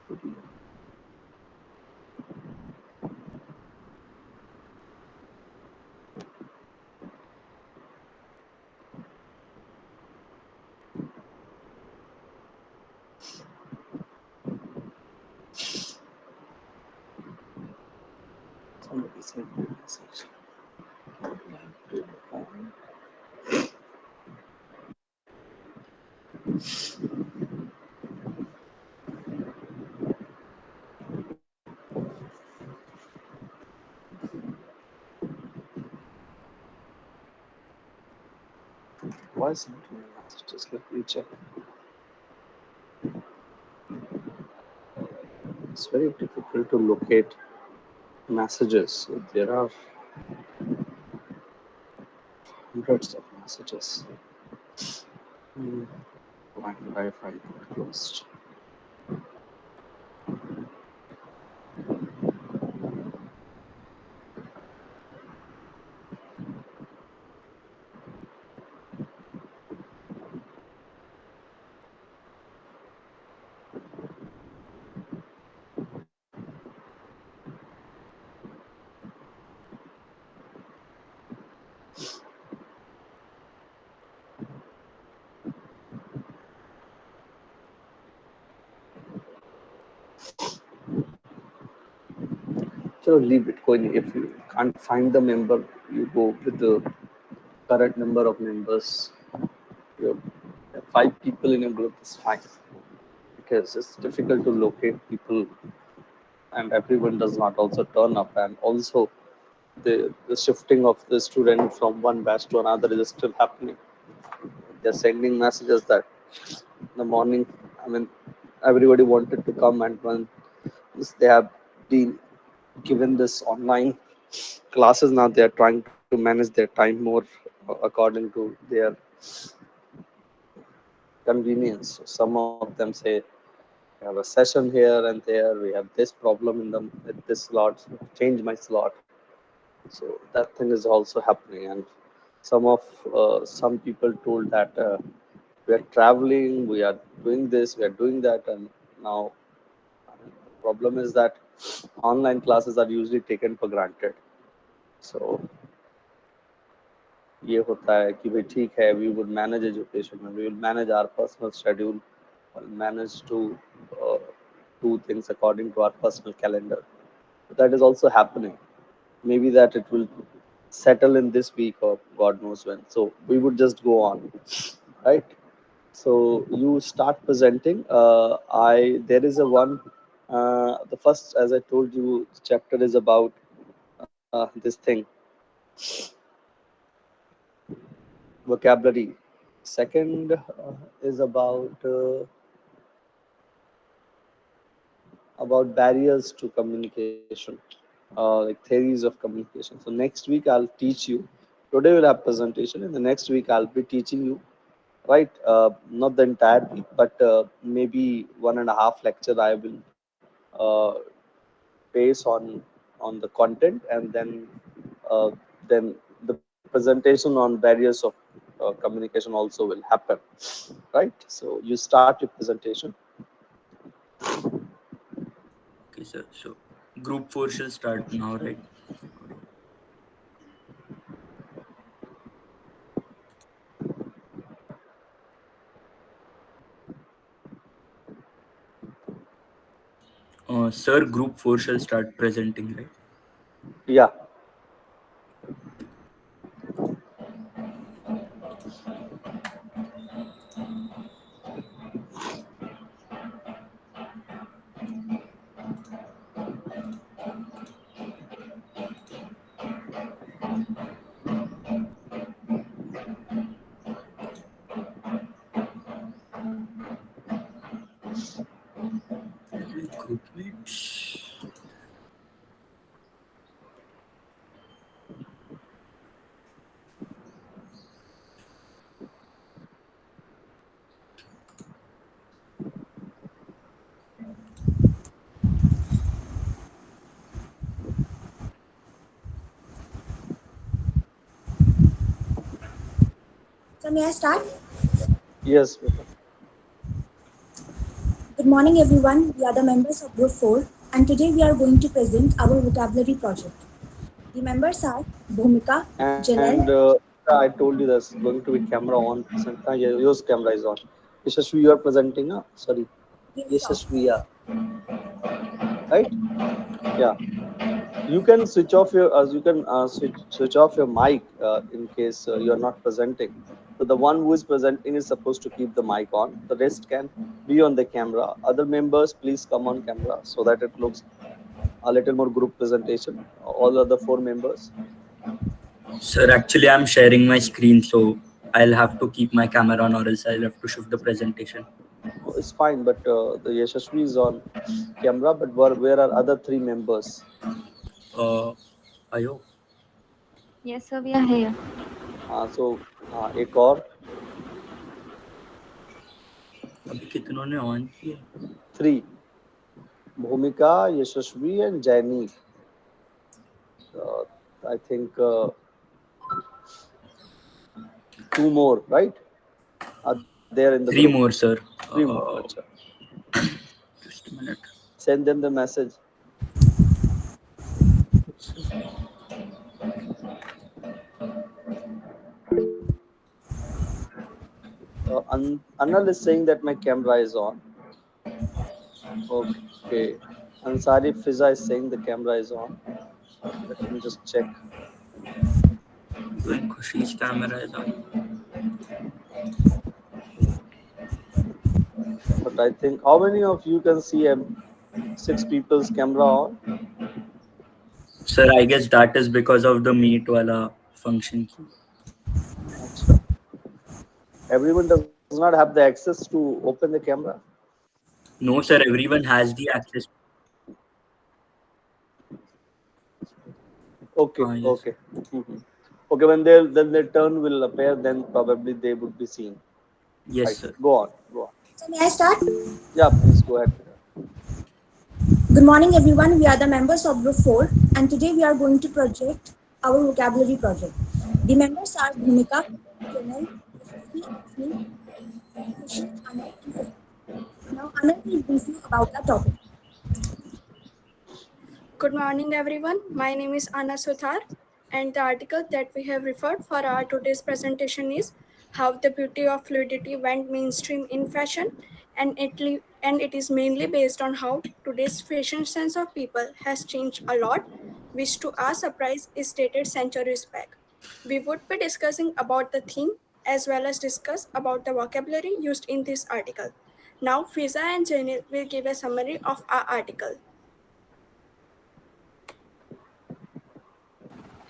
Somebody sent me a message. Why sent me a message? Just let me check. It's very difficult to locate messages. So there are hundreds of messages. Hmm. Why Wi-Fi got closed? So leave Bitcoin. If you can't find the member, you go with the current number of members. You have 5 people in a group is fine because it's difficult to locate people, and everyone does not also turn up. And also, the shifting of the student from one batch to another is still happening. They're sending messages that in the morning, I mean, everybody wanted to come, and once they have been given this online classes, now they are trying to manage their time more according to their convenience. So some of them say we have a session here and there, we have this problem in the with this slot, so change my slot. So that thing is also happening. And some people told that we are traveling, we are doing this, we are doing that. And now, I mean, the problem is that online classes are usually taken for granted. So ये होता है कि भाई ठीक है, we would manage education and we will manage our personal schedule, will manage to uh, do things according to our personal calendar. That is also happening. Maybe that it will settle in this week or God knows when. So we would just go on, right? So you start presenting. I There is a one. The first, as I told you, chapter is about this thing, vocabulary. Second is about barriers to communication, like theories of communication. So next week I'll teach you. Today we'll have presentation, and the next week I'll be teaching you. Right, not the entire week, but maybe 1.5 lecture I will uh, base on the content, and then the presentation on barriers of communication also will happen. Right, so you start your presentation. Okay, sir. So group 4 shall start now, right? Recording. Sir, group 4 shall start presenting, right? Yeah. Group mates. So may I start? Yes, beta. Good morning, everyone. We are the members of Group 4, and today we are going to present our vocabulary project. The members are Bhumika, And Janelle. I told you there's going to be camera on. Yeah, yours camera is on. Yashasvi, you are presenting. Sorry, Yes, sir. Yashasvi, right? Yeah. You can switch off your switch off your mic in case you are not presenting. So the one who is presenting is supposed to keep the mic on. The rest can be on the camera. Other members, please come on camera so that it looks a little more group presentation. All other four members. Sir, actually, I'm sharing my screen, so I'll have to keep my camera on, or else I'll have to shift the presentation. It's fine, but the Yashasvi is on camera. But where are other three members? Uh, आयो Yes, sir, we are here. एक और अभी कितनों ने on किया? three. Bhumika, Yashasvi, and Jaini. I think two more, right? Are there in the group? Three more, sir. Three more. Acha. Just a minute. Send them the message. Anil is saying that my camera is on. Okay. Ansari Fiza is saying the camera is on. Let me just check. Even Khushi's camera is on. But I think how many of you can see six people's camera on? Sir, I guess that is because of the meet wala function key. Acha. Everyone does not have the access to open the camera. No, sir, everyone has the access. Okay, Yes. okay. Mhm. Okay, when then their turn will appear, then probably they would be seen. Yes, Right. sir. Go on. Go on. So, may I start? Yeah, please go ahead. Good morning, everyone. We are the members of Group 4, and today we are going to project our vocabulary project. The members are Bhumika, Janelle, Yashasvi, Asmi, Kushi, Anand, and Fiza. Now, Anand will brief you about the topic. Good morning, everyone. My name is Anna Suthar, and the article that we have referred for our today's presentation is How the Beauty of Fluidity Went Mainstream in Fashion, and it is mainly based on how today's fashion sense of people has changed a lot, which to our surprise is dated centuries back. We would be discussing about the theme as well as discuss about the vocabulary used in this article. Now, Fiza and Janil will give a summary of our article.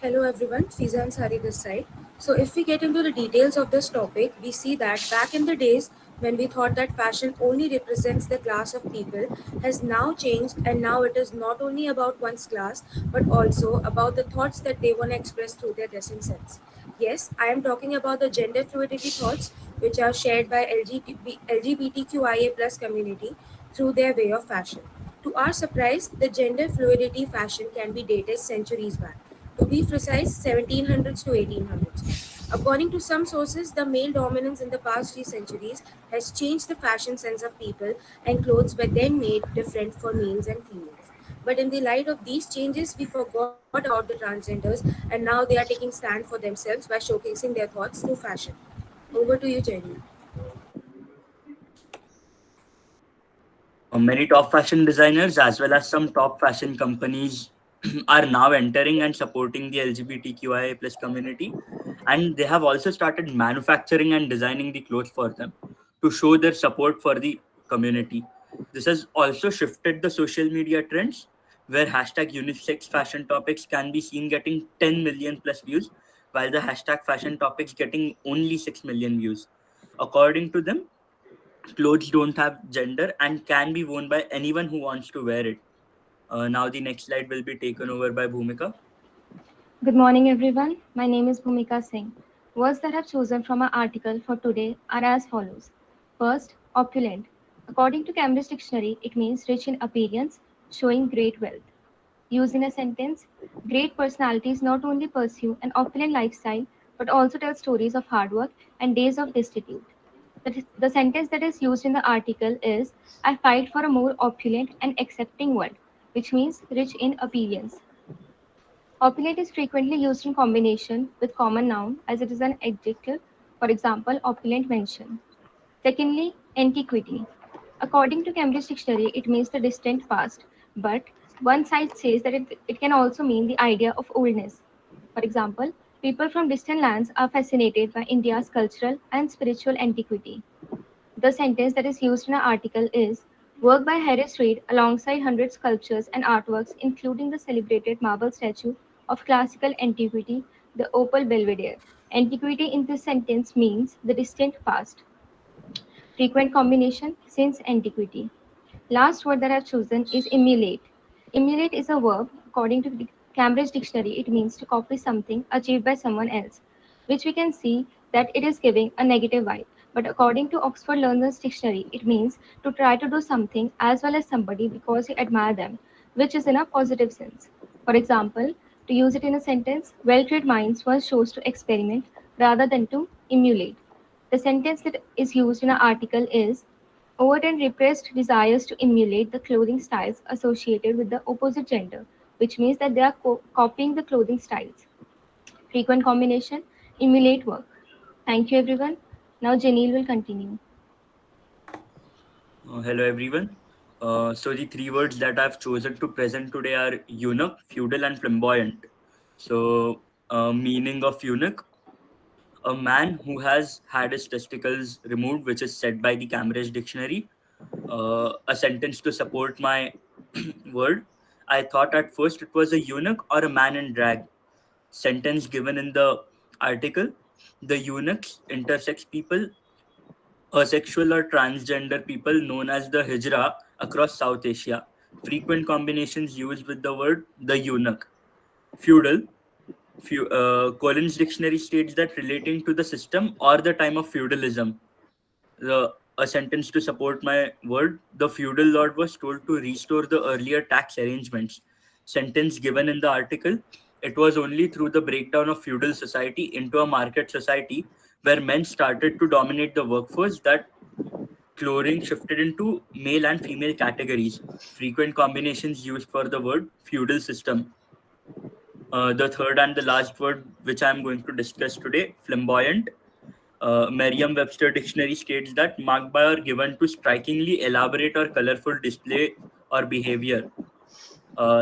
Hello everyone, Fiza and Sari this side. So if we get into the details of this topic, we see that back in the days when we thought that fashion only represents the class of people has now changed, and now it is not only about one's class but also about the thoughts that they want to express through their dressing sense. Yes, I am talking about the gender fluidity thoughts which are shared by LGBTQIA plus community through their way of fashion. To our surprise, the gender fluidity fashion can be dated centuries back, to be precise, 1700s to 1800s. According to some sources, the male dominance in the past 3 centuries has changed the fashion sense of people, and clothes were then made different for males and females. But in the light of these changes, we forgot about the transgenders, and now they are taking stand for themselves by showcasing their thoughts through fashion. Over to you, Jenny. Many top fashion designers as well as some top fashion companies are now entering and supporting the LGBTQIA plus community, and they have also started manufacturing and designing the clothes for them to show their support for the community. This has also shifted the social media trends, where hashtag unisex fashion topics can be seen getting 10 million plus views, while the hashtag fashion topics getting only 6 million views. According to them, clothes don't have gender and can be worn by anyone who wants to wear it. Now the next slide will be taken over by Bhumika. Good morning, everyone. My name is Bhumika Singh. Words that I've chosen from our article for today are as follows. First, opulent. According to Cambridge Dictionary, it means rich in appearance, showing great wealth. Used in a sentence, great personalities not only pursue an opulent lifestyle but also tell stories of hard work and days of destitute. The sentence that is used in the article is I fight for a more opulent and accepting world, which means rich in appearance. Opulent is frequently used in combination with common noun as it is an adjective, for example, opulent mansion. Secondly, antiquity. According to Cambridge Dictionary, it means the distant past, but one side says that it can also mean the idea of oldness. For example, people from distant lands are fascinated by India's cultural and spiritual antiquity. The sentence that is used in an article is work by Harris Reed alongside 100 sculptures and artworks, including the celebrated marble statue of classical antiquity, the Opal Belvedere. Antiquity in this sentence means the distant past. Frequent combination since antiquity. Last word that I've chosen is emulate. Emulate is a verb. According to the Cambridge Dictionary, it means to copy something achieved by someone else, which we can see that it is giving a negative vibe. But according to Oxford Learner's Dictionary, it means to try to do something as well as somebody because you admire them, which is in a positive sense. For example, to use it in a sentence, well trained minds first chose to experiment rather than to emulate. The sentence that is used in an article is overt and repressed desires to emulate the clothing styles associated with the opposite gender, which means that they are copying the clothing styles. Frequent combination, emulate work. Thank you, everyone. Now, Janil will continue. Hello, everyone. So the three words that I've chosen to present today are eunuch, feudal, and flamboyant. So, meaning of eunuch: a man who has had his testicles removed, which is said by the Cambridge Dictionary. A sentence to support my word: I thought at first it was a eunuch or a man in drag. Sentence given in the article: the eunuchs, intersex people, asexual or transgender people known as the hijra across South Asia. Frequent combinations used with the word the eunuch. Feudal. Collins Dictionary states that relating to the system or the time of feudalism. A sentence to support my word: the feudal lord was told to restore the earlier tax arrangements. Sentence given in the article: it was only through the breakdown of feudal society into a market society where men started to dominate the workforce that clothing shifted into male and female categories. Frequent combinations used for the word feudal system. The third and the last word which I'm going to discuss today: flamboyant. Merriam-Webster dictionary states that marked by or given to strikingly elaborate or colorful display or behavior.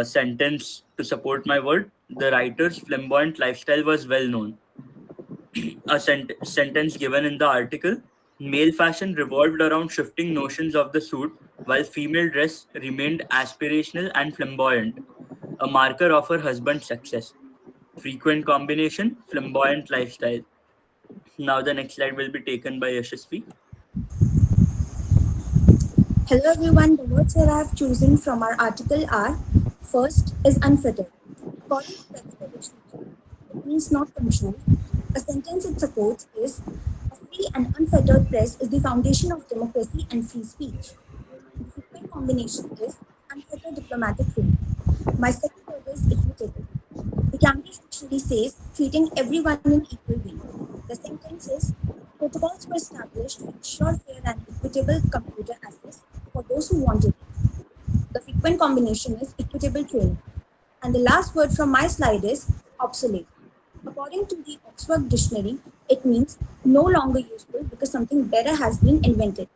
Sentence to support my word: the writer's flamboyant lifestyle was well known. A sentence given in the article: male fashion revolved around shifting notions of the suit, while female dress remained aspirational and flamboyant, a marker of her husband's success. Frequent combination: flamboyant lifestyle. Now the next slide will be taken by Yashasvi. Hello everyone, the words that I have chosen from our article are first is unfettered. According to Webster Dictionary, it means not controlled. A sentence it supports is a free and unfettered press is the foundation of democracy and free speech. The frequent combination is unfettered diplomatic rule. My second word is equitable. The Cambridge Dictionary says treating everyone in equal way. The sentence is protocols were established to ensure fair and equitable computer access for those who wanted it. The frequent combination is equitable training. And the last word from my slide is obsolete. According to the Oxford Dictionary, it means no longer useful because something better has been invented.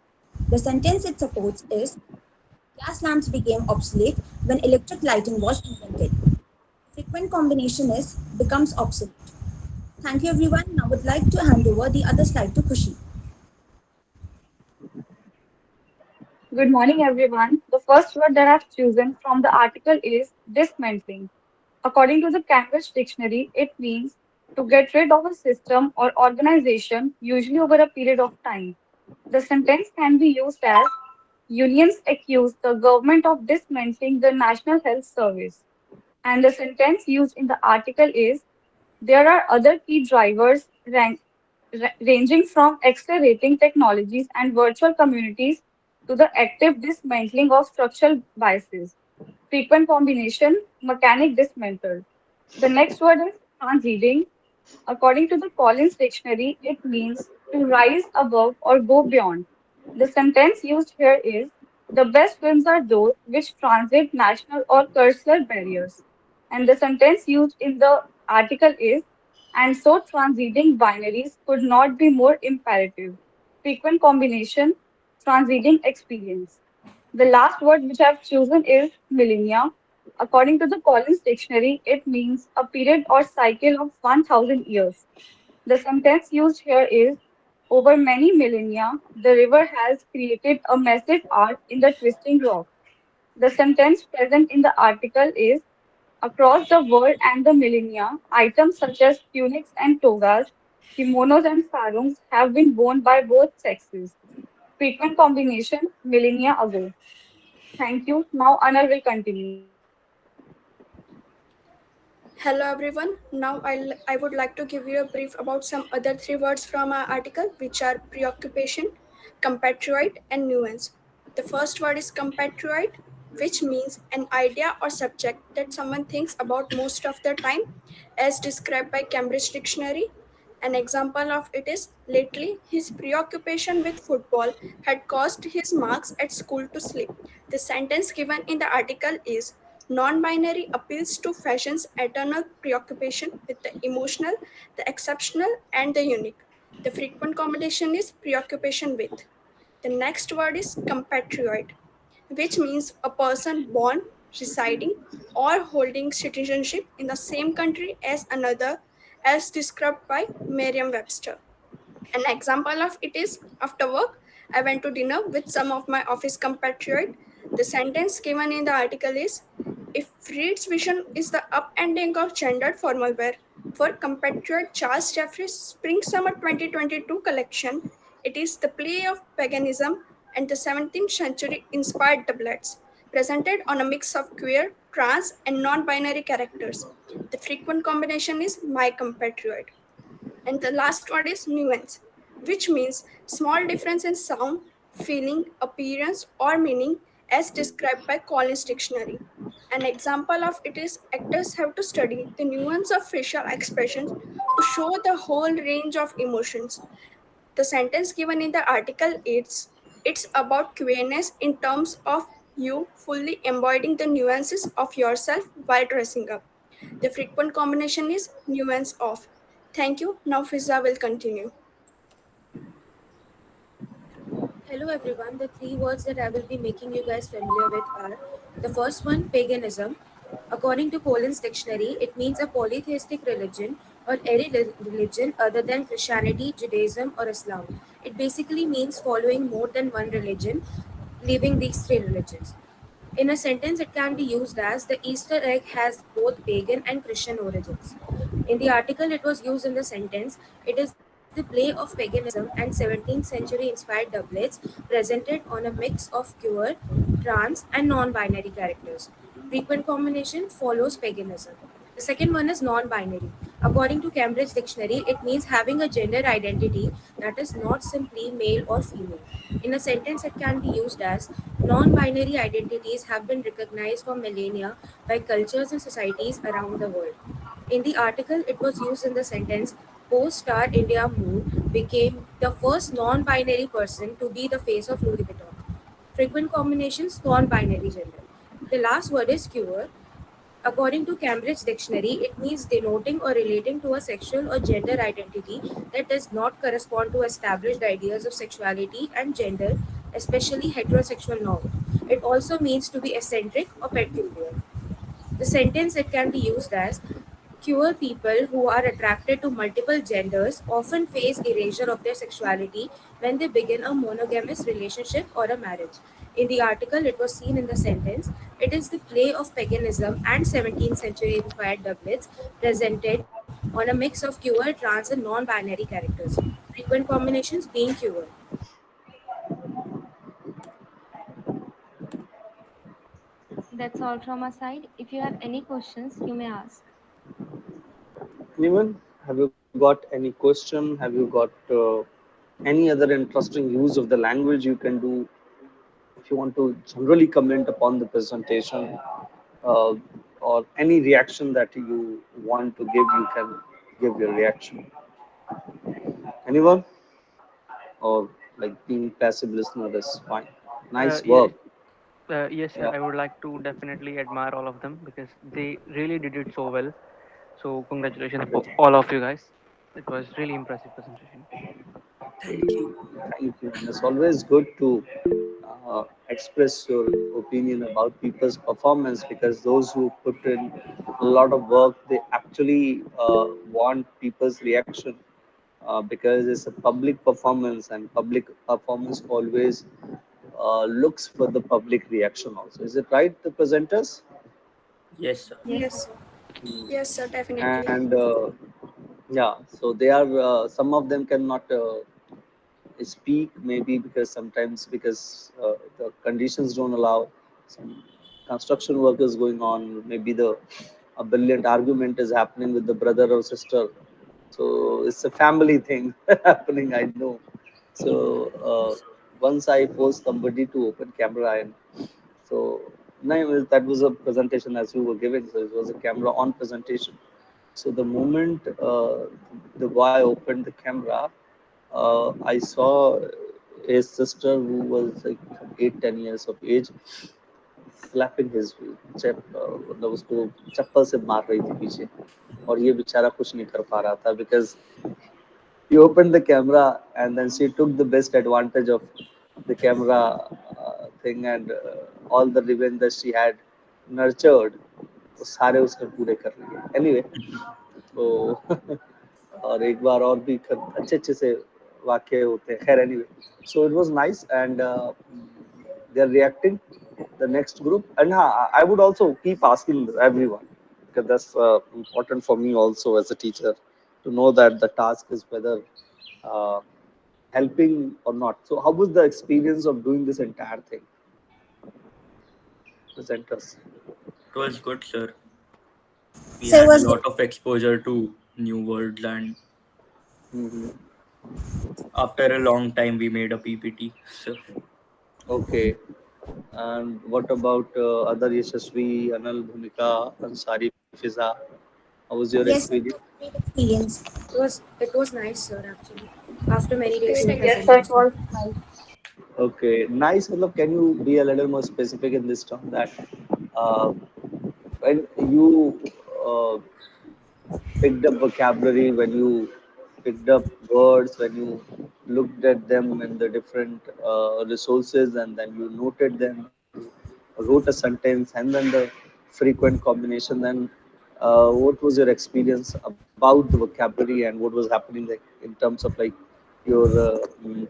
The sentence it supports is gas lamps became obsolete when electric lighting was invented. Frequent combination is becomes obsolete. Thank you everyone. Now I would like to hand over the other slide to Kushi. Good morning, everyone. The first word that I've chosen from the article is dismantling. According to the Cambridge Dictionary, it means to get rid of a system or organization, usually over a period of time. The sentence can be used as unions accuse the government of dismantling the National Health Service. And the sentence used in the article is there are other key drivers ranging from accelerating technologies and virtual communities to the active dismantling of structural biases. Frequent combination, mechanic dismantled. The next word is transcending. According to the Collins Dictionary, it means to rise above or go beyond. The sentence used here is the best films are those which transit national or cultural barriers. And the sentence used in the article is and so transcending binaries could not be more imperative. Frequent combination, transcending experience. The last word which I've chosen is millennia. According to the Collins Dictionary, it means a period or cycle of 1000 years. The sentence used here is over many millennia, the river has created a massive art in the twisting rock. The sentence present in the article is across the world and the millennia, items such as tunics and togas, kimonos and sarongs have been worn by both sexes. Frequent combination millennia ago. Thank you. Now Anna will continue. Hello everyone. Now I would like to give you a brief about some other three words from our article, which are preoccupation, compatriot, and nuance. The first word is compatriot, which means an idea or subject that someone thinks about most of the time, as described by Cambridge Dictionary. An example of it is lately his preoccupation with football had caused his marks at school to slip. The sentence given in the article is non binary appeals to fashion's eternal preoccupation with the emotional, the exceptional, and the unique. The frequent combination is preoccupation with. The next word is compatriot, which means a person born, residing, or holding citizenship in the same country as another, as described by Merriam Webster. An example of it is after work, I went to dinner with some of my office compatriots. The sentence given in the article is if Freud's vision is the upending of gendered formal wear, for compatriot Charles Jeffrey's Spring Summer 2022 collection, it is the play of paganism and the 17th century inspired doublets, presented on a mix of queer, trans, and non binary characters. The frequent combination is my compatriot. And the last word is nuance, which means small difference in sound, feeling, appearance, or meaning as described by Collins Dictionary. An example of it is actors have to study the nuance of facial expressions to show the whole range of emotions. The sentence given in the article is it's about queerness in terms of you fully embodying the nuances of yourself while dressing up. The frequent combination is nuance of. Thank you. Now Fiza will continue. Hello everyone. The three words that I will be making you guys familiar with are the first one, paganism. According to Collins Dictionary, it means a polytheistic religion or any religion other than Christianity, Judaism, or Islam. It basically means following more than one religion, leaving these three religions. In a sentence, it can be used as the Easter egg has both pagan and Christian origins. In the article, it was used in the sentence, it is the play of paganism and 17th century inspired doublets presented on a mix of queer, trans, and non binary characters. Frequent combination follows paganism. The second one is non binary. According to Cambridge Dictionary, it means having a gender identity that is not simply male or female. In a sentence, it can be used as non binary identities have been recognized for millennia by cultures and societies around the world. In the article, it was used in the sentence co star India Moon became the first non binary person to be the face of Louis Vuitton. Frequent combinations non binary gender. The last word is queer. According to Cambridge Dictionary, it means denoting or relating to a sexual or gender identity that does not correspond to established ideas of sexuality and gender, especially heterosexual norms. It also means to be eccentric or peculiar. The sentence it can be used as queer people who are attracted to multiple genders often face erasure of their sexuality when they begin a monogamous relationship or a marriage. In the article, it was seen in the sentence, it is the play of paganism and 17th century inspired doublets presented on a mix of queer, trans, and non binary characters. Frequent combinations being queer. That's all from our side. If you have any questions, you may ask. Anyone, have you got any question? Have you got any other interesting use of the language you can do? If you want to generally comment upon the presentation, uh, or any reaction that you want to give, you can give your reaction. Anyone? Or like being passive listener is fine. Nice Yes, work. yes, sir. Yeah. I would like to definitely admire all of them because they really did it so well. So congratulations for all of you guys. It was really impressive presentation. Thank you. Thank you. And it's always good to express your opinion about people's performance, because those who put in a lot of work, they actually want people's reaction, because it's a public performance, and public performance always looks for the public reaction also. Is it right, the presenters? Yes, sir. Yes, Yes, sir. sir. Mm. Yes, sir, definitely. And yeah, so they are, some of them cannot speak, maybe because sometimes, because the conditions don't allow. Some construction work is going on, maybe the a brilliant argument is happening with the brother or sister, so it's a family thing happening, I know. So once I forced somebody to open camera, and so no, that was a presentation as you were giving, so it was a camera on presentation. So the moment the boy opened the camera, I saw his sister, who was like 8-10 years of age, slapping his मतलब उसको चप्पल से मार रही थी पीछे, और ये बेचारा कुछ नहीं कर पा रहा था, because he opened the camera and then she took the best advantage of the camera thing, and all the revenge that she had nurtured, वो सारे उसने पूरे कर लिए anyway. तो और एक बार और भी अच्छे अच्छे से वाक्य होते हैं, खैर anyway. So it was nice, and they are reacting the next group, and I would also keep asking everyone, because that's important for me also as a teacher, to know that the task is whether uh, helping or not. So how was the experience of doing this entire thing, presenters? It was good, sir. We So it had a was good. lot of exposure to new words, and Hmm. after a long time, we made a PPT. So Okay. And what about other Yashasvi, Anal, Bhumika, Ansari, Fiza? How was your Yes, experience? sir, it was a great experience. It was nice, sir, actually. After many days Great of Yes, sir, it experience. presentation. was nice. Okay, nice. Matlab, can you be a little more specific in this term, that uh, when you uh, picked up vocabulary, when you picked up words, when you looked at them in the different resources, and then you noted them, you wrote a sentence, and then the frequent combination, then what was your experience about the vocabulary, and what was happening, like in terms of like your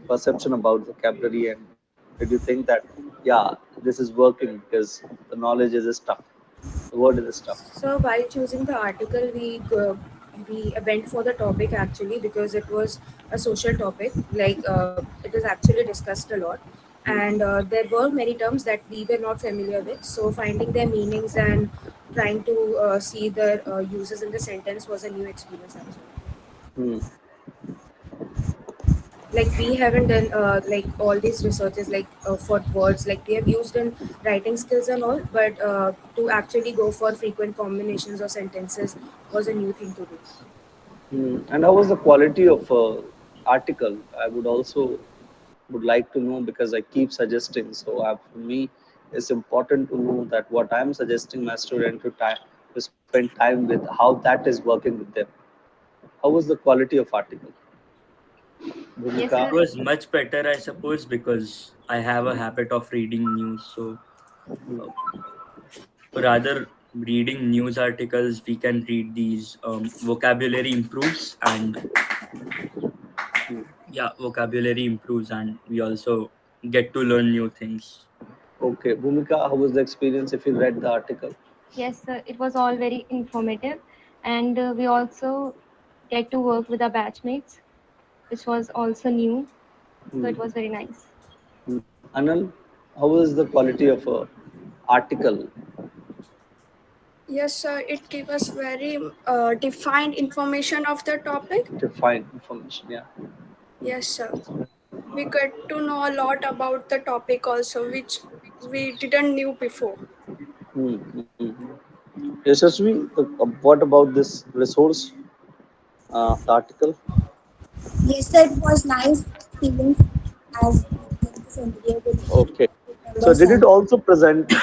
perception about vocabulary, and did you think that, yeah, this is working because the knowledge is stuff, the word is stuff? So while choosing the article, we went for the topic actually because it was a social topic. It is actually discussed a lot, and there were many terms that we were not familiar with. So finding their meanings and trying to see their uses in the sentence was a new experience actually. Hmm. Like we haven't done like all these researches for words like we have used in writing skills and all, but to actually go for frequent combinations or sentences was a new thing to do. And how was the quality of article? I would also would like to know, because I keep suggesting. So for me, it's important to know that what I'm suggesting my student to spend time with, how that is working with them. How was the quality of article, Yes, Bhumika? it sir. was much better, I suppose, because I have a habit of reading news. So uh, rather reading news articles, we can read these. Vocabulary improves, and yeah, vocabulary improves, and we also get to learn new things. Okay, Bhumika, how was the experience if you read the article? Yes, sir. It was all very informative, and we also get to work with our batchmates, which was also new. So Hmm. it was very nice. Anil, how was the quality of article? Yes, sir, it gives us very defined information of the topic. To find information, yeah. Yes, sir. We get to know a lot about the topic also, which we didn't knew before. Hmm. Yashasvi, what about this resource? The article. Yes, sir, it was nice feeling as we get to familiar with Okay. So members and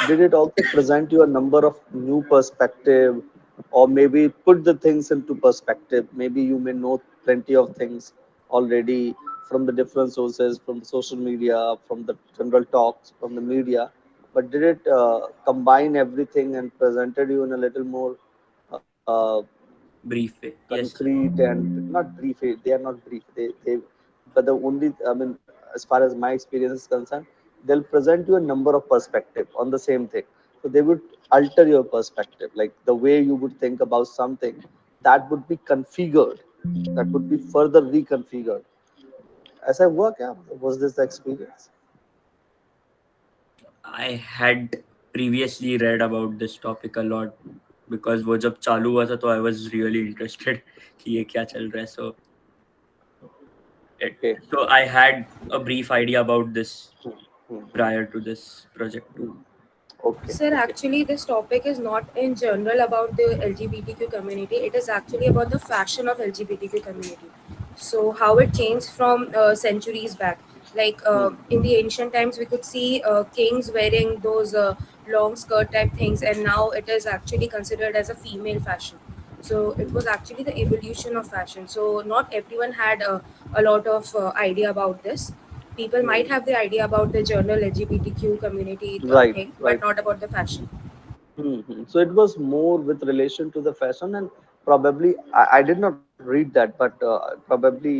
did it also present you a number of new perspective, or maybe put the things into perspective? Maybe you may know plenty of things already from the different sources, from the social media, from the general talks, from the media. But did it combine everything and presented you in a little more uh, Brief way. Yes, sir. concrete and not brief? They are not brief. They but the only, I mean, as far as my experience is concerned, they'll present you a number of perspective on the same thing. So they would alter your perspective, like the way you would think about something, that would be configured, that would be further reconfigured. As I work, yeah, was this the experience? I had previously read about this topic a lot because वो जब चालू हुआ था तो I was really interested कि ये क्या चल रहा है. It, Okay. so I had a brief idea about this Hmm. prior to this project too. Okay. Sir, Okay. actually, this topic is not in general about the LGBTQ community. It is actually about the fashion of LGBTQ community. So, how it changed from centuries back. Like in the ancient times, we could see kings wearing those long skirt type things, and now it is actually considered as a female fashion. So, it was actually the evolution of fashion. So, not everyone had a lot of idea about this. People might have the idea about the general LGBTQ community Right. thing, but Right. not about the fashion. So it was more with relation to the fashion, and probably I did not read that, but probably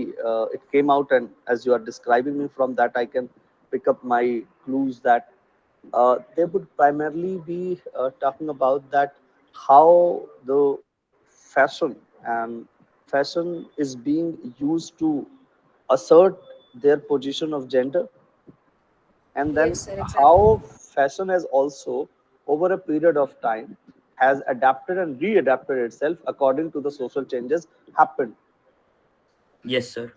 it came out, and as you are describing me from that, I can pick up my clues that they would primarily be talking about that how the fashion and fashion is being used to assert their position of gender, and then Yes, sir, exactly. how fashion has also over a period of time has adapted and readapted itself according to the social changes happened Yes, sir.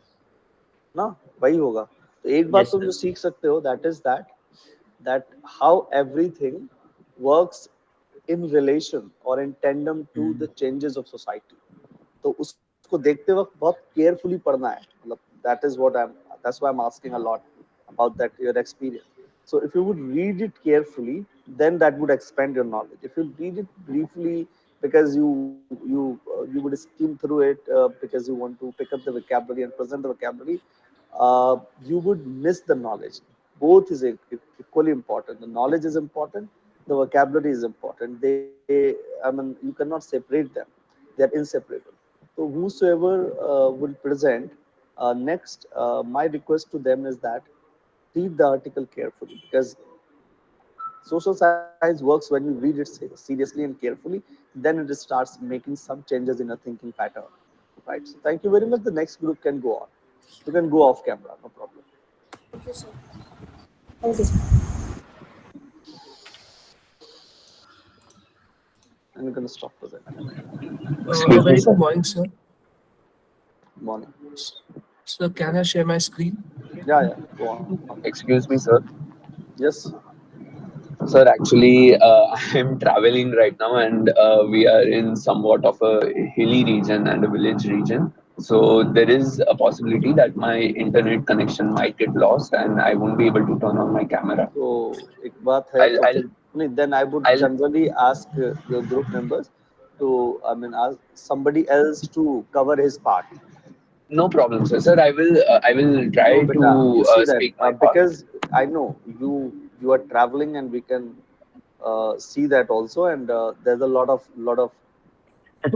ना. वही होगा. तो एक बात Yes, तुम sir. जो सीख सकते हो, that how everything works in relation or in tandem to Mm. the changes of society. तो उसको देखते वक्त बहुत केयरफुली पढ़ना है, मतलब that is what I'm, that's why I'm asking a lot about that your experience. So if you would read it carefully, then that would expand your knowledge. If you read it briefly because you would skim through it because you want to pick up the vocabulary and present the vocabulary, you would miss the knowledge. Both is equally important. The knowledge is important, the vocabulary is important. I mean, you cannot separate them, they are inseparable. So whosoever will present next, my request to them is that read the article carefully, because social science works when you read it seriously and carefully. Then it starts making some changes in a thinking pattern, right? So thank you very much. The next group can go on. You can go off camera, no problem. Thank you, sir. okay, sir. And we're going to stop presenting. A Excuse me, very sir. good morning, sir. Morning. Sir, can I share my screen? Yeah, yeah, go on. Excuse me, sir. Yes. Sir, actually, I'm traveling right now, and we are in somewhat of a hilly region and a village region. So there is a possibility that my internet connection might get lost, and I won't be able to turn on my camera. तो एक बात है I'll, तो I'll, फिर नहीं, then I would I'll. generally ask your group members to, I mean, ask somebody else to cover his part. No problem, sir. Sir, I will No, try beta, you to see that speak my part. because I know you are traveling and we can see that also, and there's a lot of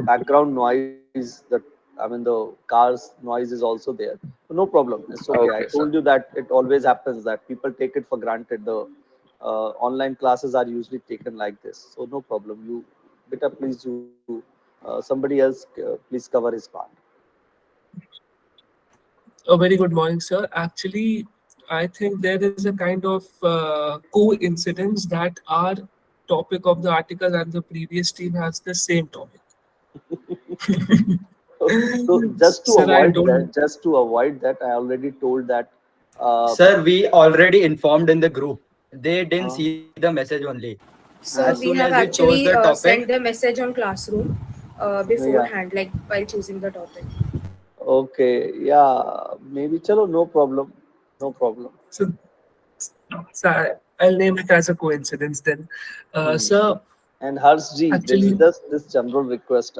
background noise that, I mean, the cars noise is also there. So no problem, it's okay. I Okay, told sir. you that it always happens that people take it for granted. The online classes are usually taken like this, so no problem. You beta, please, you somebody else please cover his part. A very good morning, sir. Actually, I think there is a kind of coincidence that our topic of the article and the previous team has the same topic. So Sir, I don't. just to avoid that, I already told that. Uh, Sir, we already informed in the group. They didn't uh, see the message only. As So soon we as we have chose the actually topic, sent the message on classroom yeah, beforehand, like while choosing the topic. Okay, yeah, maybe. Chalo, no problem. No problem. So, I'll name it as a coincidence then. Hmm. So, And Harshji, there's actually, just this general request.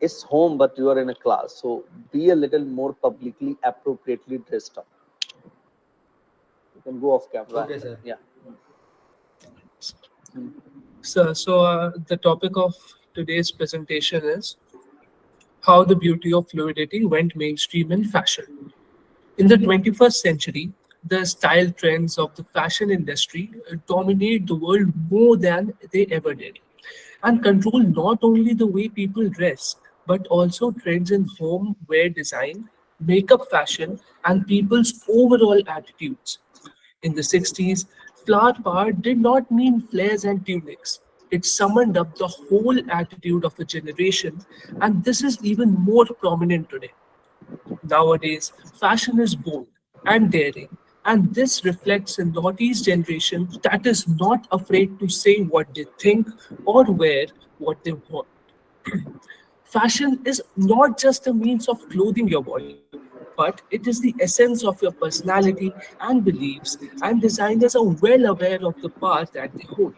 It's home, but you are in a class, so be a little more publicly appropriately dressed up. You can go off camera. Okay, sir. Yeah. Hmm. the topic of today's presentation is how the beauty of fluidity went mainstream in fashion. In the 21st century, the style trends of the fashion industry dominate the world more than they ever did and control not only the way people dress, but also trends in home wear design, makeup fashion, and people's overall attitudes. In the 60s, flower power did not mean flares and tunics. It summoned up the whole attitude of a generation, and this is even more prominent today. Nowadays, fashion is bold and daring, and this reflects a Northeast generation that is not afraid to say what they think or wear what they want. Fashion is not just a means of clothing your body, but it is the essence of your personality and beliefs, and designers are well aware of the power that they hold.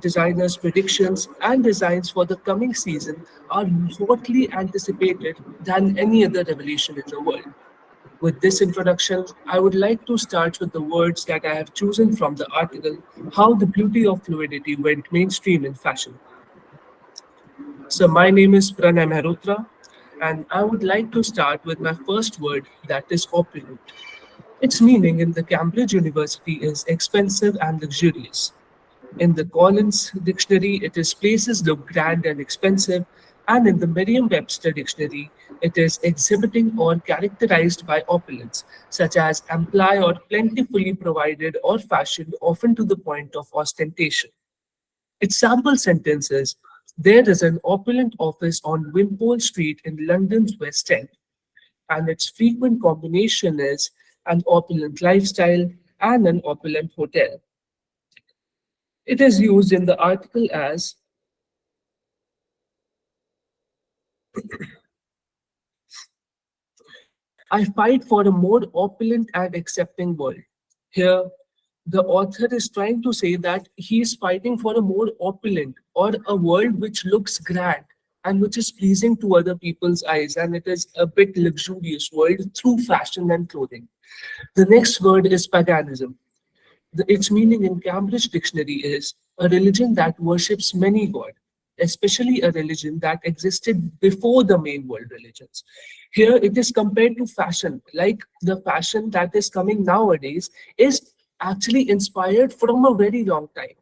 Designers' predictions and designs for the coming season are hotly anticipated than any other revolution in the world. With this introduction, I would like to start with the words that I have chosen from the article How the Beauty of Fluidity Went Mainstream in Fashion. So, my name is Pranay Mehrotra, and I would like to start with my first word that is opulent. Its meaning in the Cambridge University is expensive and luxurious. In the Collins Dictionary, it is places look grand and expensive, and in the Merriam Webster Dictionary, it is exhibiting or characterized by opulence, such as amply or plentifully provided or fashioned, often to the point of ostentation. Its sample sentence is there is an opulent office on Wimpole Street in London's West End, and its frequent combination is an opulent lifestyle and an opulent hotel. It is used in the article as I fight for a more opulent and accepting world. Here, the author is trying to say that he is fighting for a more opulent or a world which looks grand and which is pleasing to other people's eyes, and it is a bit luxurious world through fashion and clothing. The next word is paganism. Its meaning in Cambridge Dictionary is a religion that worships many gods, especially a religion that existed before the main world religions. Here it is compared to fashion, like the fashion that is coming nowadays is actually inspired from a very long time.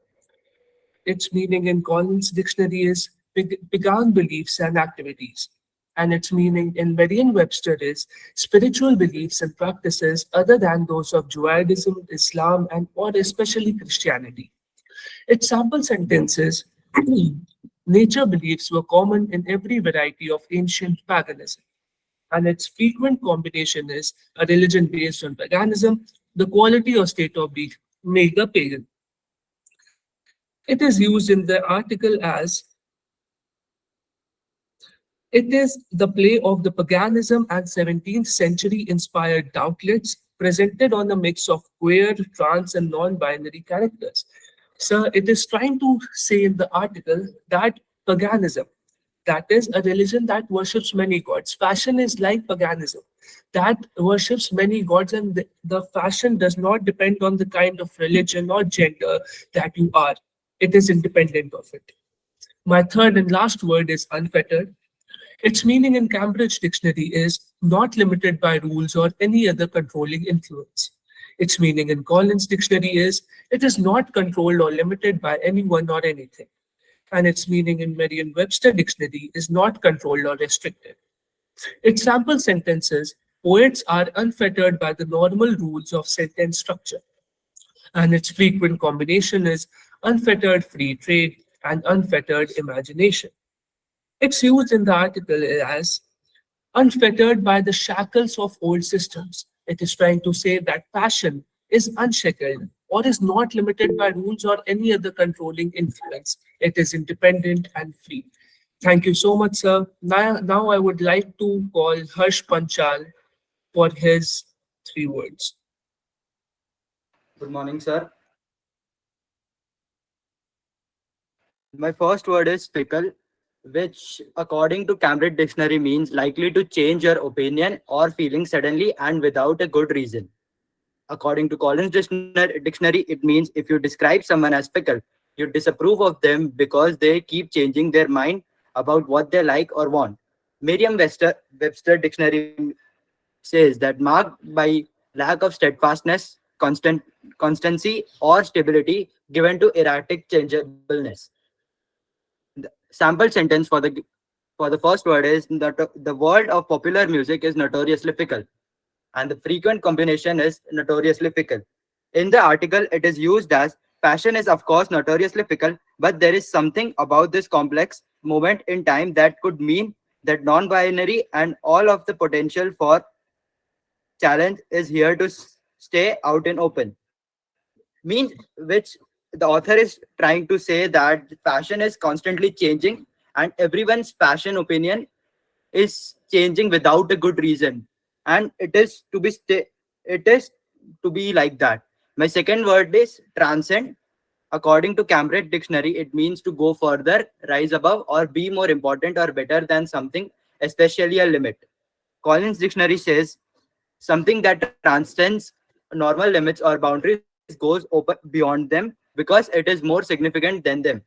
Its meaning in Collins Dictionary is pagan beliefs and activities. And its meaning in Merriam Webster is spiritual beliefs and practices other than those of Judaism, Islam, and or especially Christianity. Its sample sentences nature beliefs were common in every variety of ancient paganism. And its frequent combination is a religion based on paganism, the quality or state of being mega pagan. It is used in the article as it is the play of the paganism and 17th century inspired doubtlets presented on a mix of queer, trans, and non binary characters. So, it is trying to say in the article that paganism, that is a religion that worships many gods. Fashion is like paganism that worships many gods, and the fashion does not depend on the kind of religion or gender that you are, it is independent of it. My third and last word is unfettered. Its meaning in Cambridge Dictionary is not limited by rules or any other controlling influence. Its meaning in Collins Dictionary is it is not controlled or limited by anyone or anything. And its meaning in Merriam Webster Dictionary is not controlled or restricted. Its sample sentences poets are unfettered by the normal rules of sentence structure. And its frequent combination is unfettered free trade and unfettered imagination. It's used in the article as unfettered by the shackles of old systems. It is trying to say that passion is unshackled or is not limited by rules or any other controlling influence. It is independent and free. Thank you so much, sir. Now I would like to call Harsh Panchal for his 3 words. Good morning, sir. My first word is fickle, which, according to Cambridge Dictionary, means likely to change your opinion or feeling suddenly and without a good reason. According to Collins Dictionary, it means if you describe someone as fickle, you disapprove of them because they keep changing their mind about what they like or want. Merriam-Webster Dictionary says that marked by lack of steadfastness, constancy, or stability given to erratic changeableness. The sample sentence for the first word is that the world of popular music is notoriously fickle, and the frequent combination is notoriously fickle. In the article, it is used as fashion is of course notoriously fickle, but there is something about this complex moment in time that could mean that non-binary and all of the potential for challenge is here to stay out in open. Means which the author is trying to say that fashion is constantly changing and everyone's fashion opinion is changing without a good reason, and it is to be like that. My second word is transcend. According to Cambridge Dictionary, it means to go further, rise above, or be more important or better than something, especially a limit. Collins Dictionary says something that transcends normal limits or boundaries goes open beyond them because it is more significant than them.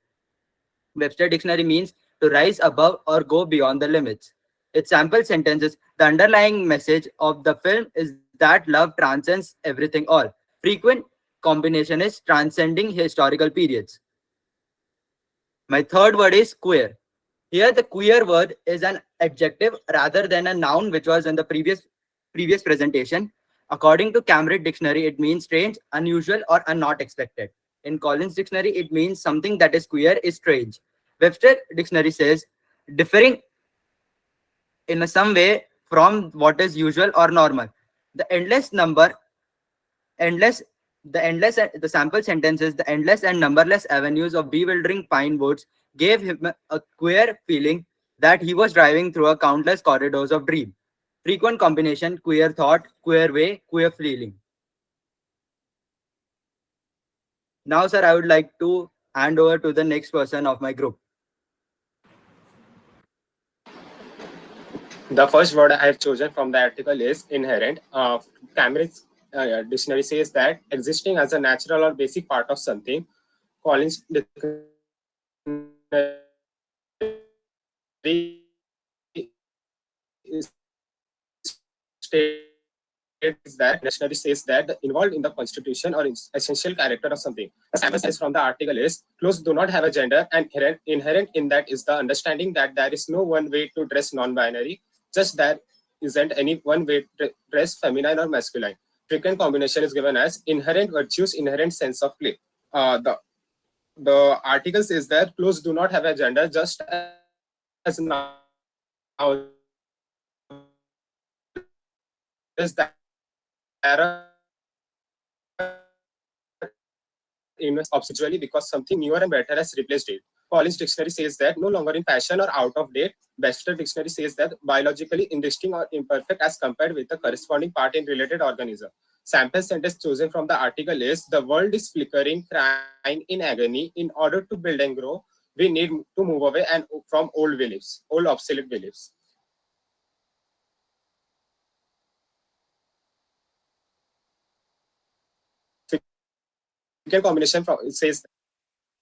Webster Dictionary means to rise above or go beyond the limits. Its sample sentences: the underlying message of the film is that love transcends everything all. Frequent combination is transcending historical periods. My third word is queer. Here, the queer word is an adjective rather than a noun, which was in the previous presentation. According to Cambridge Dictionary, it means strange, unusual, or not expected. In Collins Dictionary, it means something that is queer is strange. Webster Dictionary says differing in some way from what is usual or normal. The endless number endless the sample sentences: the endless and numberless avenues of bewildering pine woods gave him a queer feeling that he was driving through a countless corridors of dream. Frequent combination: queer thought, queer way, queer feeling. Now, sir, I would like to hand over to the next person of my group. The first word I have chosen from the article is inherent. Cambridge dictionary says that existing as a natural or basic part of something. Collins dictionary says that involved in the constitution or essential character of something. The sample size from the article is clothes do not have a gender, and inherent in that is the understanding that there is no one way to dress non-binary, just there isn't any one way to dress feminine or masculine. Frequent combination is given as inherent virtues, inherent sense of play. The article says that clothes do not have a gender, just as nouns do not have a gender. There are obscurately because something newer and better has replaced it. Collins Dictionary says that no longer in fashion or out of date. Webster Dictionary says that biologically indistinct or imperfect as compared with the corresponding part in related organism. Sample sentence chosen from the article is: the world is flickering, crying in agony. In order to build and grow, we need to move away and from old beliefs, old obsolete beliefs. Frequent combination from it says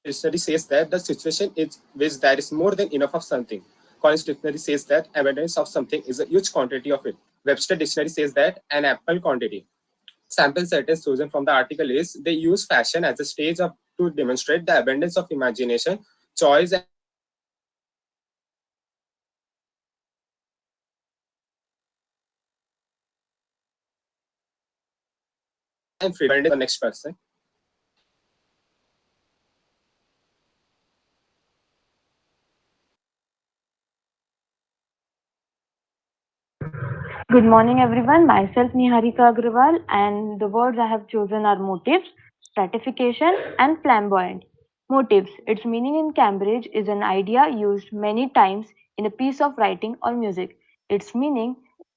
Dictionary says that the situation is which there is more than enough of something. Collins Dictionary says that abundance of something is a huge quantity of it. Webster Dictionary says that an ample quantity. Sample sentence chosen from the article is: they use fashion as a stage of to demonstrate the abundance of imagination, choice, and freedom in the next person. Good morning, everyone. Myself Niharika Agrawal, and the words I have chosen are motives, stratification, and flamboyant. Motifs. Its meaning in Cambridge is an idea used many times in a piece of writing or music. Its meaning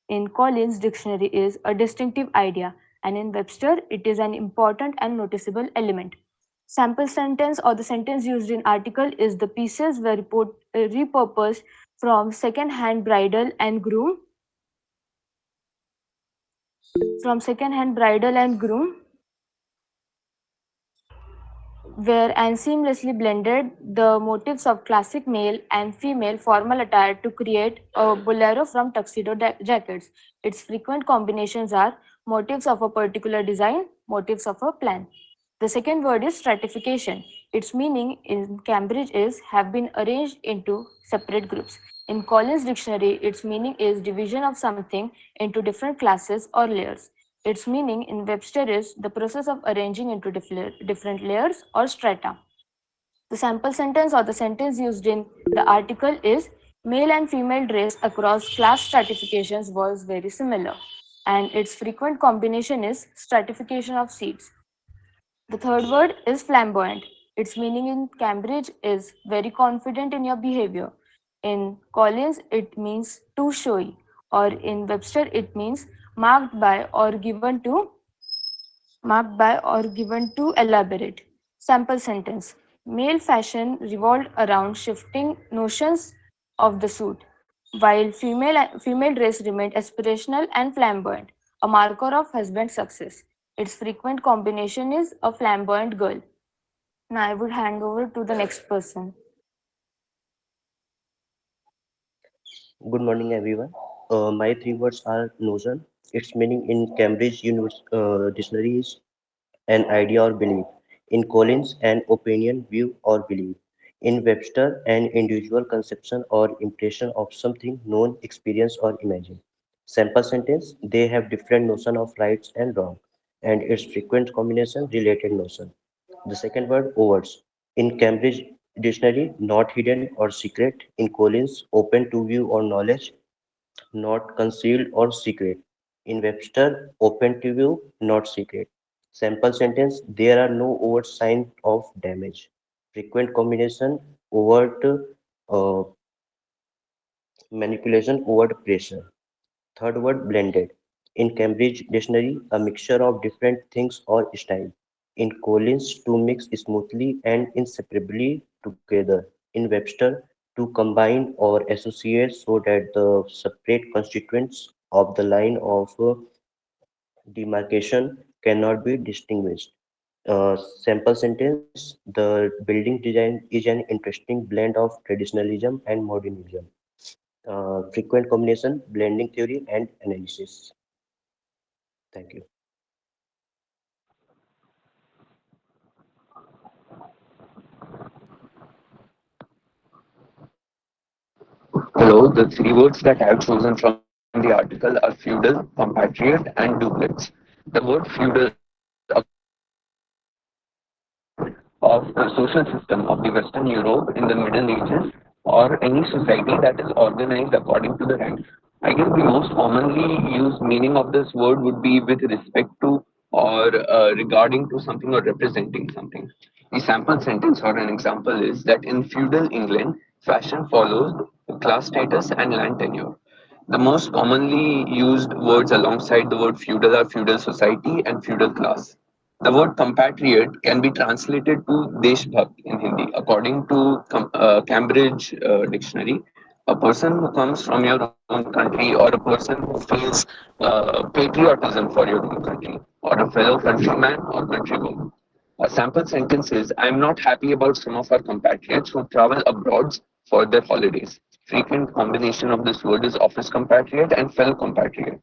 in Collins' dictionary is a distinctive idea, and in Webster, it is an important and noticeable element. Sample sentence or the sentence used in article is the pieces were repurposed from second-hand bridal and groom from second-hand bridal and groom were and seamlessly blended the motifs of classic male and female formal attire to create a bolero from tuxedo jackets. Its frequent combinations are motifs of a particular design, motifs of a plan. The second word is stratification. Its meaning in Cambridge is have been arranged into separate groups. In Collins Dictionary, its meaning is division of something into different classes or layers. Its meaning in Webster is the process of arranging into different layers or strata. The sample sentence or the sentence used in the article is male and female dress across class stratifications was very similar, and its frequent combination is stratification of seats. The third word is flamboyant. Its meaning in Cambridge is very confident in your behavior. In Collins, it means too showy, or in Webster, it means marked by or given to elaborate. Sample sentence. Male fashion revolved around shifting notions of the suit, while female dress remained aspirational and flamboyant, a marker of husband success. Its frequent combination is a flamboyant girl. Now I would hand over to the next person. Good morning, everyone. My three words are notion. Its meaning in Dictionary is an idea or belief. In Collins, an opinion, view, or belief. In Webster, an individual conception or impression of something known, experienced, or imagined. Sample sentence, they have different notion of rights and wrong, and its frequent combination related notion. The second word, words. In Cambridge Dictionary, not hidden or secret. In Collins, open to view or knowledge, not concealed or secret. In Webster, open to view, not secret. Sample sentence, there are no overt signs of damage. Frequent combination, overt uh, manipulation, overt pressure. Third word, blended. In Cambridge Dictionary, a mixture of different things or style. In Collins, to mix smoothly and inseparably together. In Webster, to combine or associate so that the separate constituents of the line of demarcation cannot be distinguished. Sample sentence, the building design is an interesting blend of traditionalism and modernism. Frequent combination, blending theory and analysis. Thank you. Hello, the three words that I have chosen from the article are feudal, compatriot, and duplex. The word feudal, according to the article, refers to the system of the social system of the Western Europe in the Middle Ages or any society that is organized according to the ranks. I guess the most commonly used meaning of this word would be with respect to or regarding to something or representing something. The sample sentence or an example is that in feudal England, fashion follows class status and land tenure. The most commonly used words alongside the word feudal are feudal society and feudal class. The word compatriot can be translated to Deshbhakt in Hindi. According to Cambridge Dictionary, a person who comes from your own country or a person who feels patriotism for your own country or a fellow countryman or countrywoman. A sample sentence is, I am not happy about some of our compatriots who travel abroad for their holidays. Frequent combination of this word is office compatriot and fellow compatriot.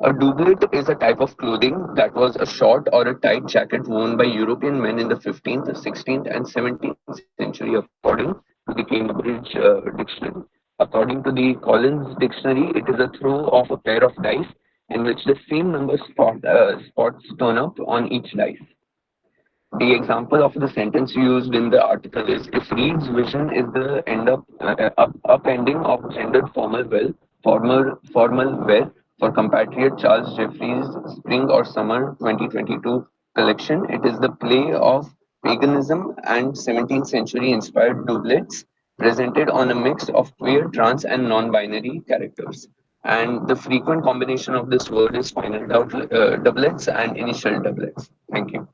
A doublet is a type of clothing that was a short or a tight jacket worn by European men in the 15th, 16th, and 17th century, according to the Cambridge Dictionary. According to the Collins Dictionary, it is a throw of a pair of dice in which the same number spots turn up on each dice. The example of the sentence used in the article is if Reed's vision is the upending of gendered formal wear for compatriot Charles Jeffrey's spring or summer 2022 collection, it is the play of paganism, and 17th century inspired doublets presented on a mix of queer, trans, and non binary characters. And the frequent combination of this word is final doublets and initial doublets. Thank you.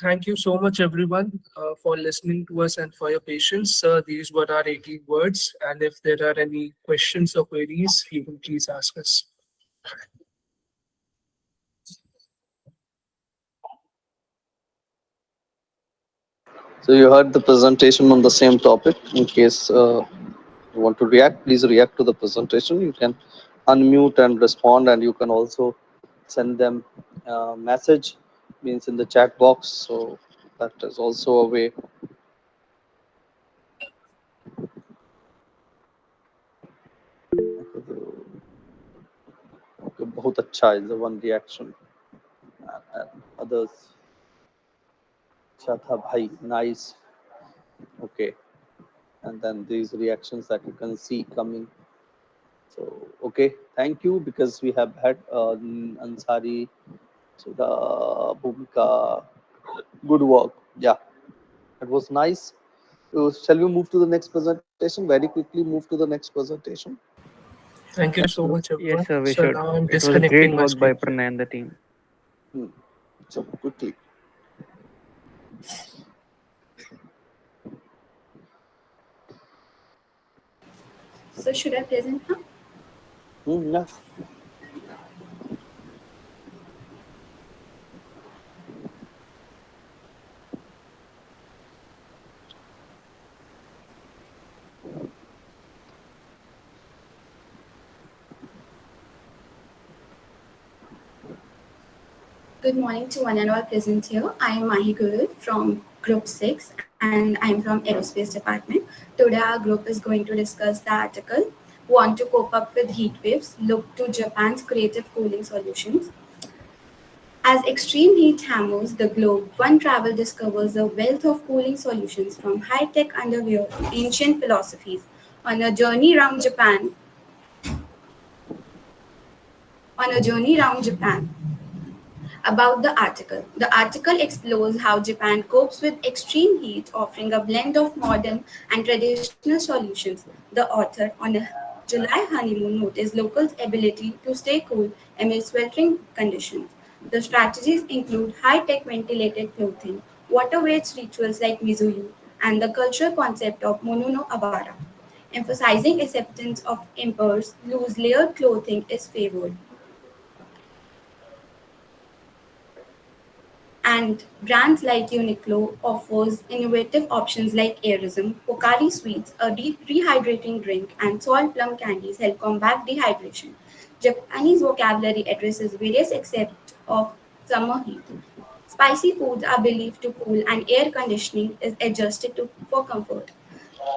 Thank you so much, everyone, for listening to us and for your patience. These were our 18 words. And if there are any questions or queries, you can please ask us. So you heard the presentation on the same topic. In case you want to react, please react to the presentation. You can unmute and respond, and you can also send them a message, means in the chat box. So that is also a way. Okay, बहुत अच्छा is the one reaction. And others, अच्छा था भाई, nice. Okay, and then these reactions that you can see coming. So okay, thank you, because we have had Ansari, so the Bhumika, good work. Yeah, it was nice. Shall we move to the next presentation? Very quickly move to the next presentation. Thank you so much, Yes, everyone. sir, we So should. now I'm It was a great disconnecting my work by screen. Pranay and the team. Hmm. So quickly. So should I present now? Yeah. Good morning to one and all present here. I am Mahi Guru from Group 6 and I am from Aerospace Department. Today our group is going to discuss the article Want to Cope Up with Heat Waves? Look to Japan's Creative Cooling Solutions. As extreme heat hammers the globe, one travel discovers a wealth of cooling solutions from high-tech underwear to ancient philosophies. On a journey around Japan, on a journey around Japan, about the article. The article explores how Japan copes with extreme heat, offering a blend of modern and traditional solutions. The author, on a July honeymoon, noticed locals' ability to stay cool amid sweltering conditions. The strategies include high tech ventilated clothing, water weights rituals like Mizuyu, and the cultural concept of monono abara. Emphasizing acceptance of impairs, loose layered clothing is favored. And brands like Uniqlo offers innovative options like Airism, Pocari Sweets, a rehydrating drink, and salt plum candies help combat dehydration. Japanese vocabulary addresses various aspects of summer heat. Spicy foods are believed to cool, and air conditioning is adjusted for comfort.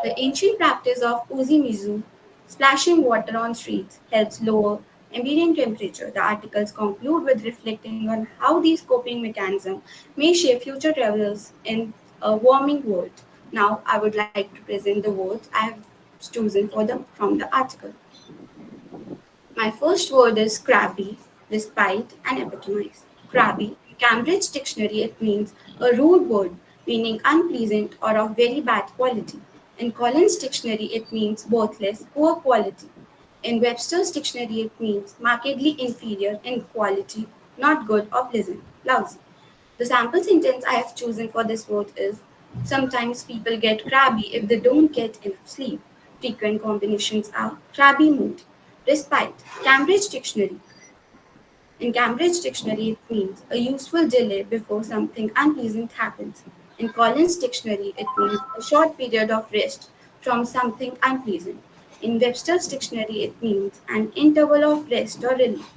The ancient practice of uzimizu, splashing water on streets, helps lower ambient temperature. The articles conclude with reflecting on how these coping mechanisms may shape future travelers in a warming world. Now, I would like to present the words I have chosen from the article. My first word is crabby, despite, and epitomize. Crabby, in Cambridge Dictionary, it means a rude word, meaning unpleasant or of very bad quality. In Collins Dictionary, it means worthless, poor quality. In Webster's Dictionary, it means markedly inferior in quality, not good or pleasant, lousy. The sample sentence I have chosen for this word is sometimes people get crabby if they don't get enough sleep. Frequent combinations are crabby mood. Respite. Cambridge Dictionary. In Cambridge Dictionary, it means a useful delay before something unpleasant happens. In Collins Dictionary, it means a short period of rest from something unpleasant. In Webster's Dictionary, it means an interval of rest or relief.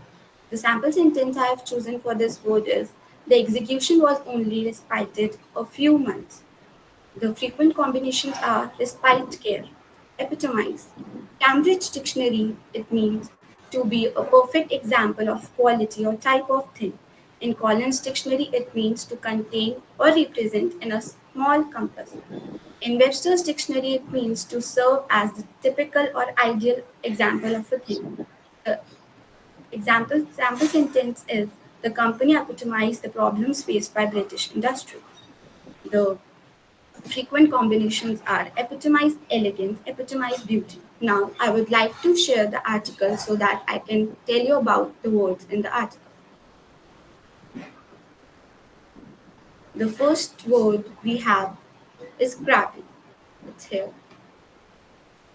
The sample sentence I have chosen for this word is the execution was only respited a few months. The frequent combinations are respite care, epitomize. Cambridge Dictionary, it means to be a perfect example of quality or type of thing. In Collins Dictionary, it means to contain or represent in a small compass. In Webster's Dictionary, it means to serve as the typical or ideal example of a thing. The Sample sentence is the company epitomized the problems faced by British industry. The frequent combinations are epitomize elegance, epitomize beauty. Now, I would like to share the article so that I can tell you about the words in the article. The first word we have is crappy. It's here.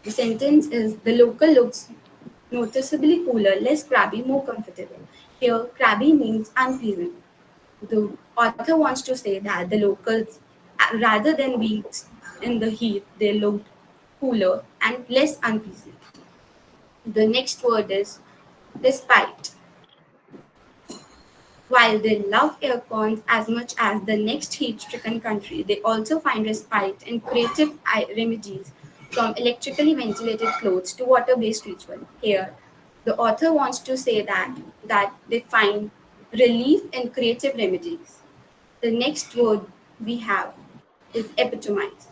The sentence is the local looks noticeably cooler, less crabby, more comfortable. Here, crabby means unpleasant. The author wants to say that the locals, rather than being in the heat, they looked cooler and less unpleasant. The next word is despite. While they love aircons as much as the next heat stricken country, they also find respite in creative remedies from electrically ventilated clothes to water based ritual. Here, the author wants to say that they find relief in creative remedies. The next word we have is epitomize.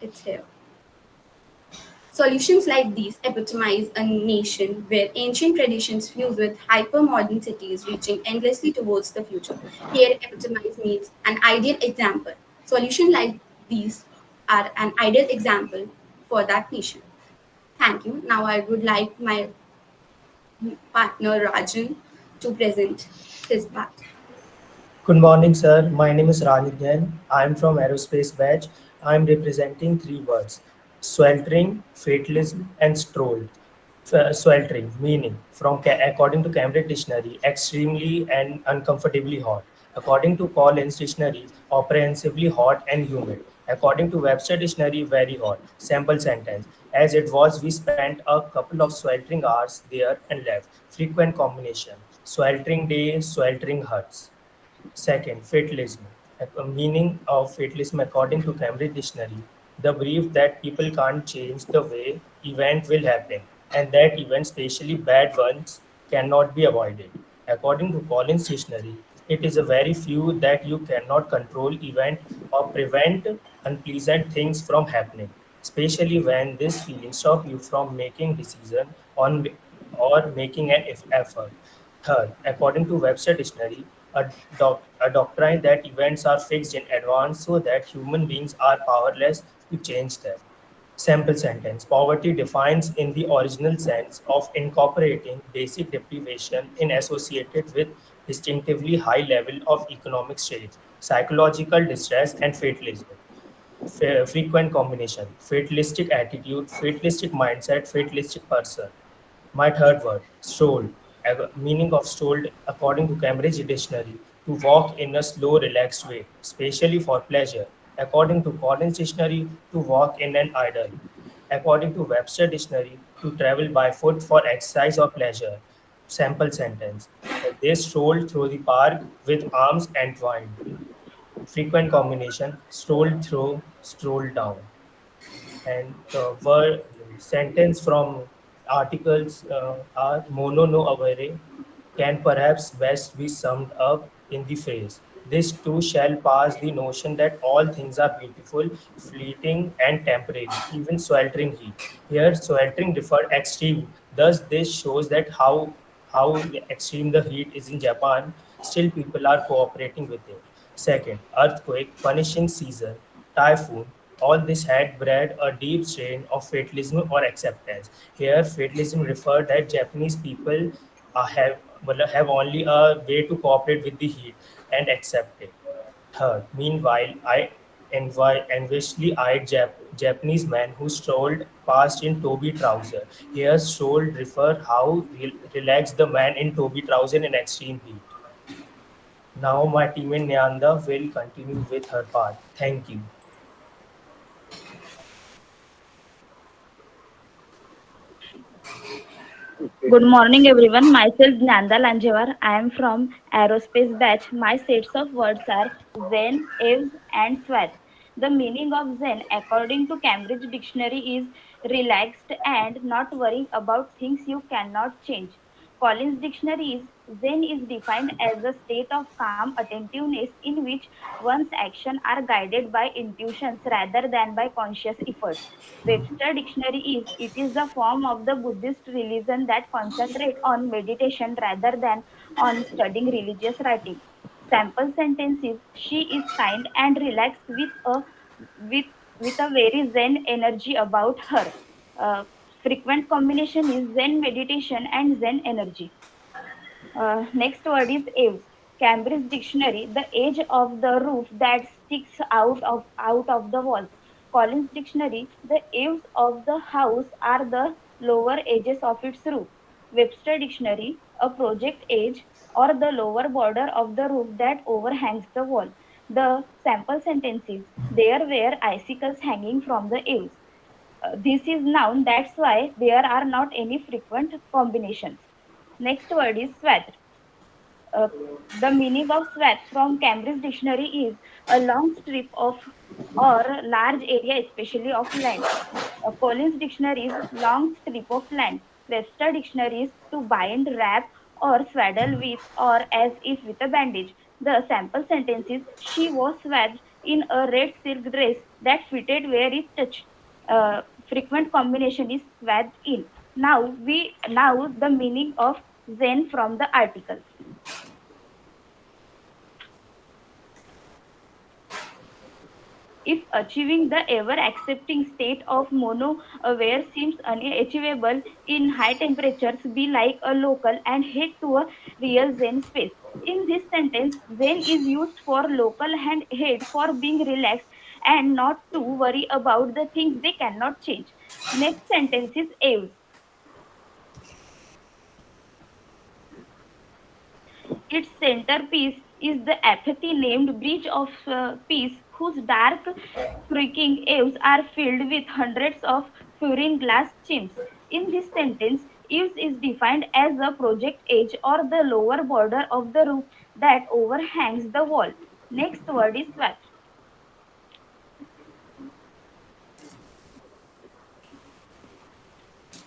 It's here. Solutions like these epitomize a nation where ancient traditions fuse with hyper-modern cities reaching endlessly towards the future. Here, epitomize means an ideal example. Solutions like these are an ideal example for that nation. Thank you. Now I would like my partner Rajan to present his part. Good morning, sir. My name is Rajeev. I am from Aerospace Batch. I am representing three words: sweltering, fatalism, and strolled. Sweltering, meaning, according to Cambridge Dictionary, extremely and uncomfortably hot. According to Collins Dictionary, comprehensively hot and humid. According to Webster Dictionary, very hot. Sample sentence. As it was, we spent a couple of sweltering hours there and left. Frequent combination. Sweltering day, sweltering huts. Second, fatalism. A meaning of fatalism according to Cambridge Dictionary, the belief that people can't change the way event will happen and that events, especially bad ones, cannot be avoided. According to Collins Dictionary, it is a very few that you cannot control event or prevent unpleasant things from happening, especially when this feeling stop you from making decision on or making an effort. Third, according to Webster Dictionary, a doctrine that events are fixed in advance so that human beings are powerless to change them. Sample sentence. Poverty defines in the original sense of incorporating basic deprivation in associated with distinctively high level of economic strain, psychological distress, and fatalism. Frequent combination: fatalistic attitude, fatalistic mindset, fatalistic person. My third word, strolled. Meaning of strolled, according to Cambridge Dictionary, to walk in a slow, relaxed way, especially for pleasure. According to Collins Dictionary, to walk in an idle. According to Webster Dictionary, to travel by foot for exercise or pleasure. Sample sentence. They strolled through the park with arms entwined. Frequent combination, strolled through, strolled down. And the word sentence from articles are mono no avere can perhaps best be summed up in the phrase, this too shall pass, the notion that all things are beautiful, fleeting, and temporary, even sweltering heat. Here, sweltering referred extreme. Thus, this shows that how extreme the heat is in Japan, still people are cooperating with it. Second, earthquake, punishing season, typhoon, all this had bred a deep strain of fatalism or acceptance. Here, fatalism referred that Japanese people have only a way to cooperate with the heat and accept it. Third, meanwhile, I enviously eyed Japanese man who strolled past in Toby trouser. Here, strolled refer how relaxed the man in Toby trouser in extreme heat. Now, my teammate Nyanda will continue with her part. Thank you. Okay. Good morning, everyone. Myself Nanda Lanjevar. I am from Aerospace Batch. My sets of words are Zen, Ev, and Swat. The meaning of Zen, according to Cambridge Dictionary, is relaxed and not worrying about things you cannot change. Collins Dictionaries, Zen is defined as a state of calm attentiveness in which one's actions are guided by intuitions rather than by conscious efforts. Webster Dictionary it is the form of the Buddhist religion that concentrate on meditation rather than on studying religious writing. Sample sentences: She is kind and relaxed with with a very Zen energy about her. Uh, Frequent combination is Zen meditation and Zen energy. Next word is eaves. Cambridge Dictionary, the edge of the roof that sticks out of the walls. Collins Dictionary, the eaves of the house are the lower edges of its roof. Webster Dictionary, a project edge or the lower border of the roof that overhangs the wall. The sample sentences: There were icicles hanging from the eaves. This is noun, that's why there are not any frequent combinations. Next word is swath. uh, the meaning of swath from Cambridge Dictionary is a long strip of or large area, especially of land. Collins Dictionary is long strip of land. Webster Dictionary is to bind, wrap, or swaddle with or as if with a bandage. The sample sentence is: She was swathed in a red silk dress that fitted where it touched. Frequent combination is swathed in. Now the meaning of Zen from the article. If achieving the ever accepting state of mono aware seems unachievable in high temperatures, be like a local and head to a real Zen space. In this sentence, Zen is used for local and head for being relaxed and not to worry about the things they cannot change. Next sentence is Eves. Its centerpiece is the apathy named Bridge of Peace, whose dark, freaking eaves are filled with hundreds of furring glass chimes. In this sentence, eaves is defined as the project edge or the lower border of the roof that overhangs the wall. Next word is swathe.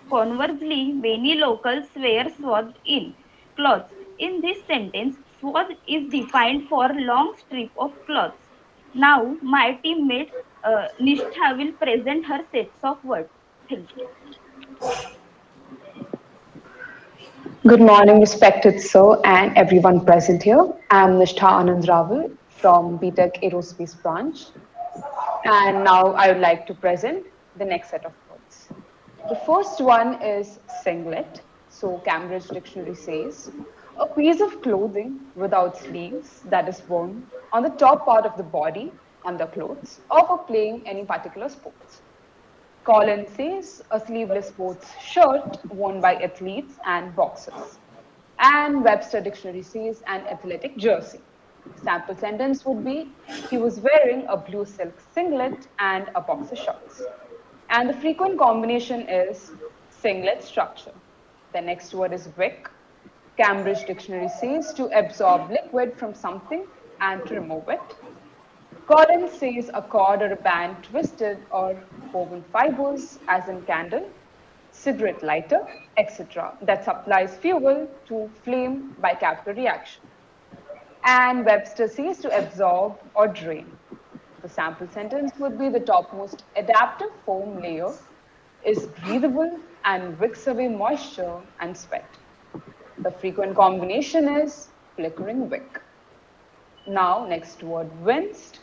Conversely, many locals wear swathed in clothes. In this sentence, swathe is defined for long strip of cloths. Now, my teammate Nishtha will present her sets of words. Thank you. Good morning, respected sir and everyone present here. I'm Nishtha Anand Raval from BTech Aerospace branch, and now I would like to present the next set of words. The first one is singlet. So Cambridge Dictionary says a piece of clothing without sleeves that is worn on the top part of the body under clothes or for playing any particular sports. Collins says a sleeveless sports shirt worn by athletes and boxers. And Webster Dictionary says an athletic jersey. The sample sentence would be: he was wearing a blue silk singlet and a boxer shorts. And the frequent combination is singlet structure. The next word is wick. Cambridge Dictionary says to absorb liquid from something and to remove it. Collins says a cord or a band twisted or woven fibers, as in candle, cigarette lighter, etc., that supplies fuel to flame by chemical reaction. And Webster says to absorb or drain. The sample sentence would be: the topmost adaptive foam layer is breathable and wicks away moisture and sweat. The frequent combination is flickering wick. Now, next word, winced.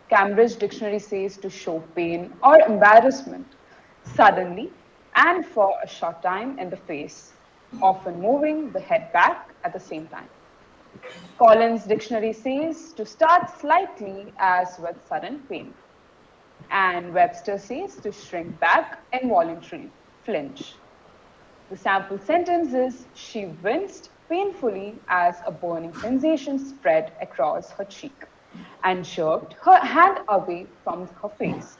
Cambridge Dictionary says to show pain or embarrassment suddenly and for a short time in the face, often moving the head back at the same time. Collins Dictionary says to start slightly as with sudden pain. And Webster says to shrink back involuntarily, flinch. The sample sentence is: she winced painfully as a burning sensation spread across her cheek and jerked her hand away from her face.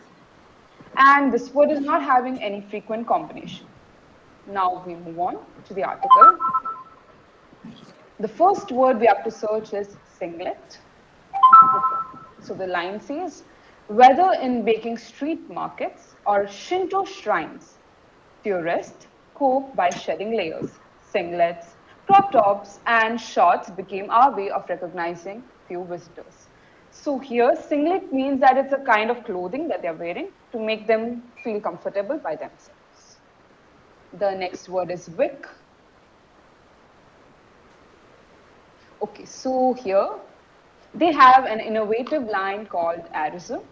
And this word is not having any frequent combination. Now we move on to the article. The first word we have to search is singlet. Okay. So the line says, whether in baking street markets or Shinto shrines, tourists cope by shedding layers. Singlets Crop tops and shorts became our way of recognizing few visitors. So here, singlet means that it's a kind of clothing that they're wearing to make them feel comfortable by themselves. The next word is wick. Okay, so here they have an innovative line called aerosol,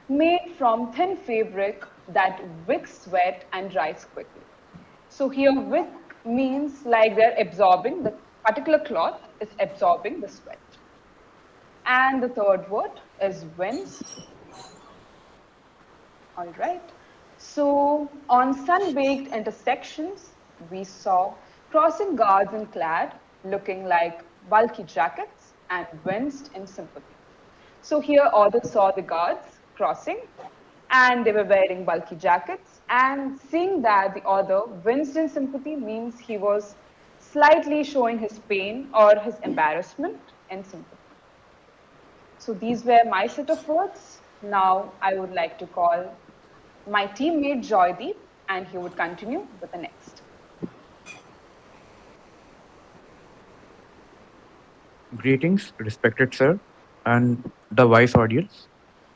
made from thin fabric that wicks sweat and dries quickly. So here wick means like they're absorbing, the particular cloth is absorbing the sweat. And the third word is winds. All right. So on sun-baked intersections, we saw crossing guards in clad, looking like bulky jackets and winced in sympathy. So here authors saw the guards crossing and they were wearing bulky jackets, and seeing that the author winced in sympathy means he was slightly showing his pain or his embarrassment in sympathy. So these were my set of words. Now I would like to call my teammate Joydeep, and he would continue with the next. Greetings, respected sir, and the wise audience.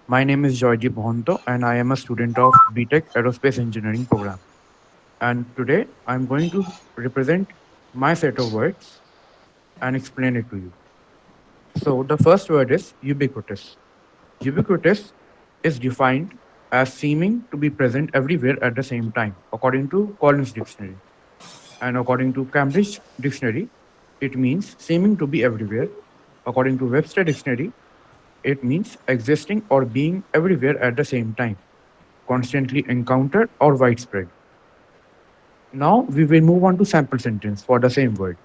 My name is Joyji Bhonto, and I am a student of BTech Aerospace Engineering program. And today I'm going to represent my set of words and explain it to you. So the first word is ubiquitous. Ubiquitous is defined as seeming to be present everywhere at the same time, according to Collins Dictionary. And according to Cambridge Dictionary, it means seeming to be everywhere. According to Webster Dictionary, it means existing or being everywhere at the same time, constantly encountered or widespread. Now we will move on to sample sentence for the same word.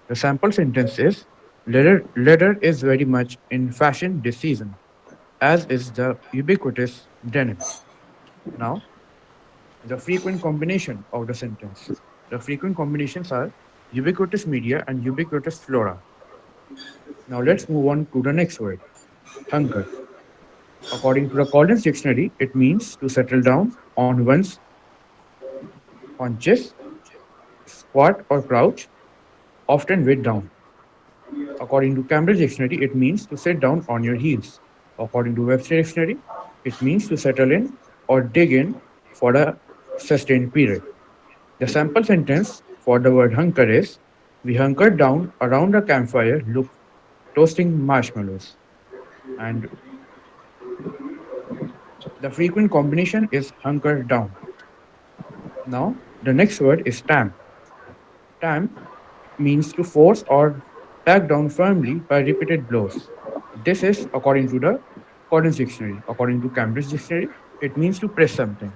The sample sentence is leather is very much in fashion this season, as is the ubiquitous denim. Now, the frequent combination of the sentence. The frequent combinations are ubiquitous media and ubiquitous flora. Now let's move on to the next word, hunker. According to the Collins Dictionary, it means to settle down on one's haunches, squat or crouch, often weight down. According to Cambridge Dictionary, it means to sit down on your heels. According to Webster Dictionary, it means to settle in or dig in for a sustained period. The sample sentence for the word hunker is we hunkered down around a campfire toasting marshmallows. And the frequent combination is hunker down. Now, the next word is tam. Tam means to force or tag down firmly by repeated blows. This is according to the Collins Dictionary. According to Cambridge Dictionary, it means to press something.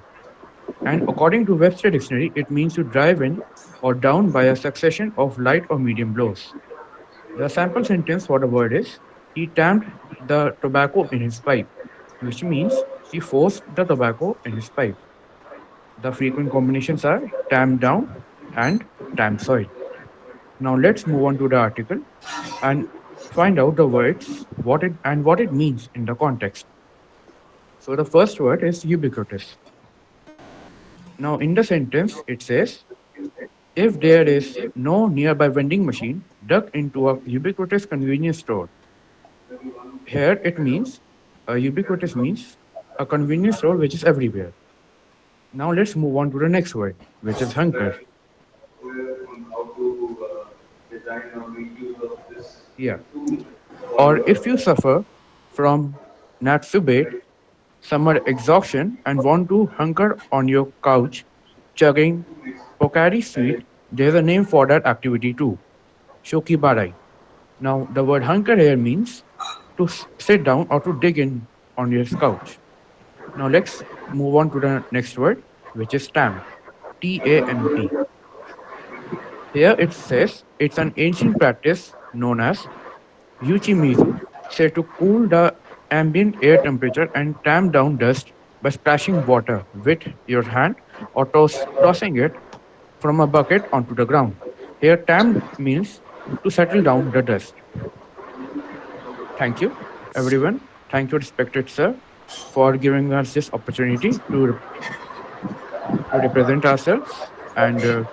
And according to Webster Dictionary, it means to drive in or down by a succession of light or medium blows. The sample sentence for the word is he tamped the tobacco in his pipe, which means he forced the tobacco in his pipe. The frequent combinations are tamp down and tamp soil. Now let's move on to the article and find out the words what it means in the context. So the first word is ubiquitous. Now in the sentence it says if there is no nearby vending machine, duck into a ubiquitous convenience store. Here it means ubiquitous means a convenience store which is everywhere. Now let's move on to the next word, which is hunker. Yeah. Or if you suffer from natsubate, summer exhaustion, and want to hunker on your couch, chugging Pocari sweet, there's a name for that activity too, shokibarai. Now, the word hunker here means to sit down or to dig in on your couch. Now, let's move on to the next word, which is tam, T-A-M-P. Here it says it's an ancient practice known as Yuchimizu, said to cool the ambient air temperature and tamp down dust by splashing water with your hand or tossing it from a bucket onto the ground. Here, tamp means to settle down the dust. Thank you, everyone. Thank you, respected sir, for giving us this opportunity to represent ourselves. And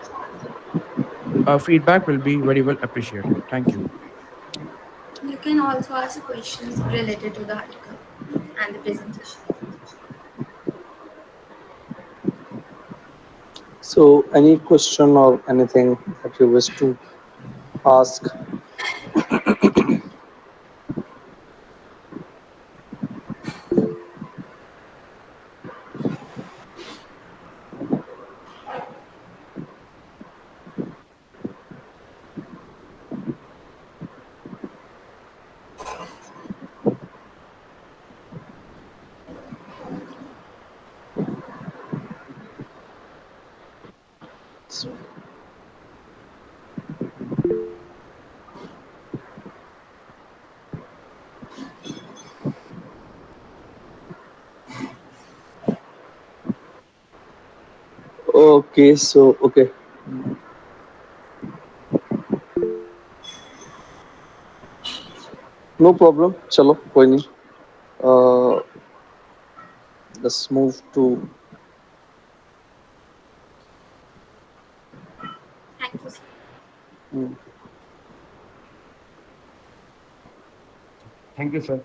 Feedback will be very well appreciated. Thank you. You can also ask questions related to the article and the presentation. So, any question or anything that you wish to ask? Okay, so okay, no problem. Chalo, koi nahi. Uh, let's move to. Thank you, sir. Hmm. Thank you, sir.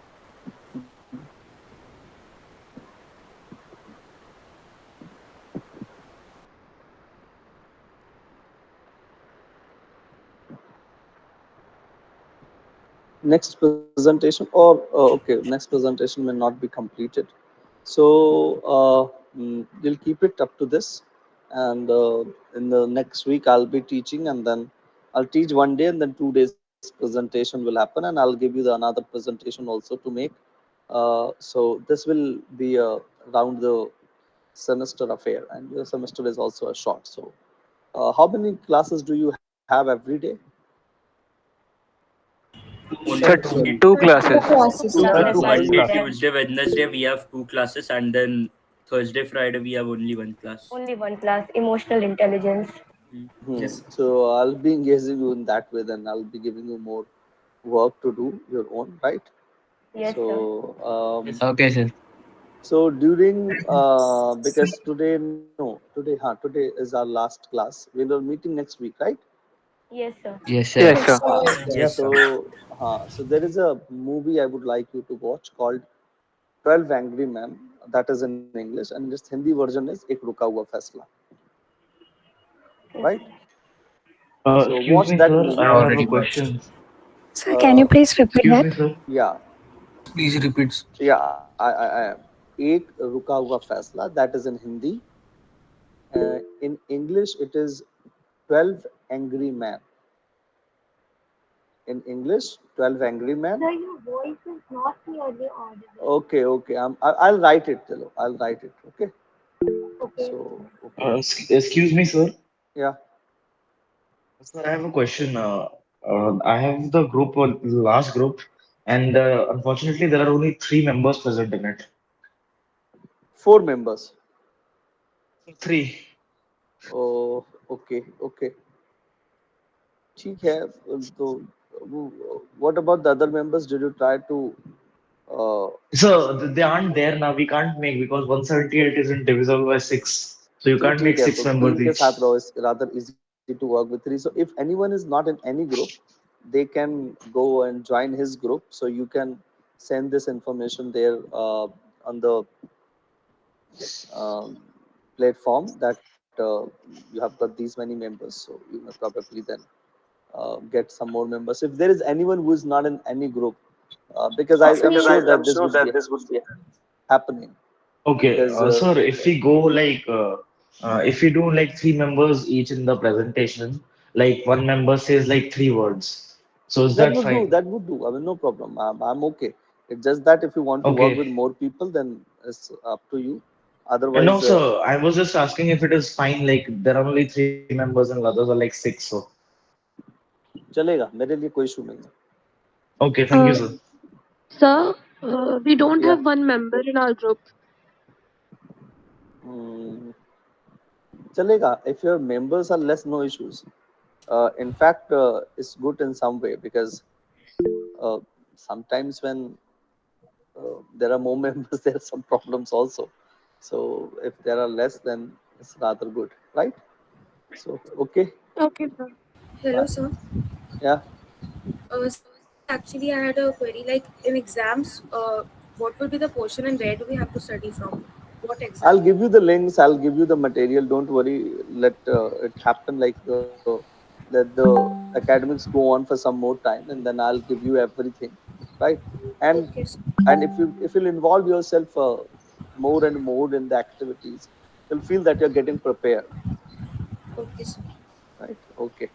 Next presentation, or okay, next presentation may not be completed. So we'll keep it up to this, and in the next week I'll be teaching, and then I'll teach one day, and then 2 days presentation will happen, and I'll give you the another presentation also to make. So this will be around the semester affair, and the semester is also a short. So how many classes do you have every day? Sir, Only two days. two classes. Two Sir, classes. Two Monday, Monday, classes. Tuesday, Wednesday we have two classes, and then Thursday, Friday we have only one class. only one class, emotional intelligence. Mm. Hmm. Yes. So I'll be engaging you in that way, then I'll be giving you more work to do your own, right? Yes, So Yes. Okay, sir. so during because today no today is our last class. We are meeting next week, right? yes, sir. Yes, sir. Yes, Yes, sir. sir. Yes, sir. So there is a movie I would like you to watch called 12 Angry Men. That is in English, and its Hindi version is Ek Ruka Hua Faisla, Yes, right? sir. So Excuse watch me, that sir. I movie. have a Already watched. question. Sir, can you please repeat Excuse that? me, sir. Yeah, Please repeat. yeah. I Ek Ruka Hua Faisla. That is in Hindi. In English, it is 12 Angry Men. In English, 12 Angry Men. Sir, your voice is not clearly audible. Okay, okay. I'll write it. Chalo. I'll write it. Okay. Okay. So, okay. Excuse me, sir. Yeah. Sir, I have a question. I have the group, last group, and unfortunately, there are only three members present in it. Four members. Three. Oh, okay, okay. ठीक है. तो what about the other members? Did you try to uh, So they aren't there now. We can't make because 178 isn't divisible by six. So you चलो can't make ठीक है six तो members तीन के each. साथ रहो. It's rather easy to work with three. So if anyone is not in any group, they can go and join his group. So you can send this information there on the um, platform that you have got these many members. So you may probably then get some more members. If there is anyone who is not in any group, because I am Because sure I'm that this sure would that be this would be happening okay. because Sir, if we go like, if we do like three members each in the presentation, like one member says like three words. So is that that would do. fine? That would do. I mean, no problem. I'm okay. It's just that if you want to work Okay. with more people, then it's up to you. And Otherwise, also, I was just asking if it is fine, like there are only three members and others are like six. So, चलेगा मेरे लिए कोई issue नहीं है. okay, thank you, Uh, sir. sir, we don't Yeah. have one member in our group. Hmm. चलेगा. If your members are less, no issues. In fact, it's good in some way because sometimes when there are more members, there are some problems also. So if there are less, then it's rather good, right? So okay. Okay, sir. Hello, sir. Yeah, Actually, I had a query like in exams, what will be the portion and where do we have to study from? What I'll exactly? give you the links. I'll give you the material. Don't worry. Let it happen like let the academics go on for some more time, and then I'll give you everything, right? And Okay, sir. if you'll involve yourself more and more in the activities, you'll feel that you're getting prepared, Okay, sir. right? Okay.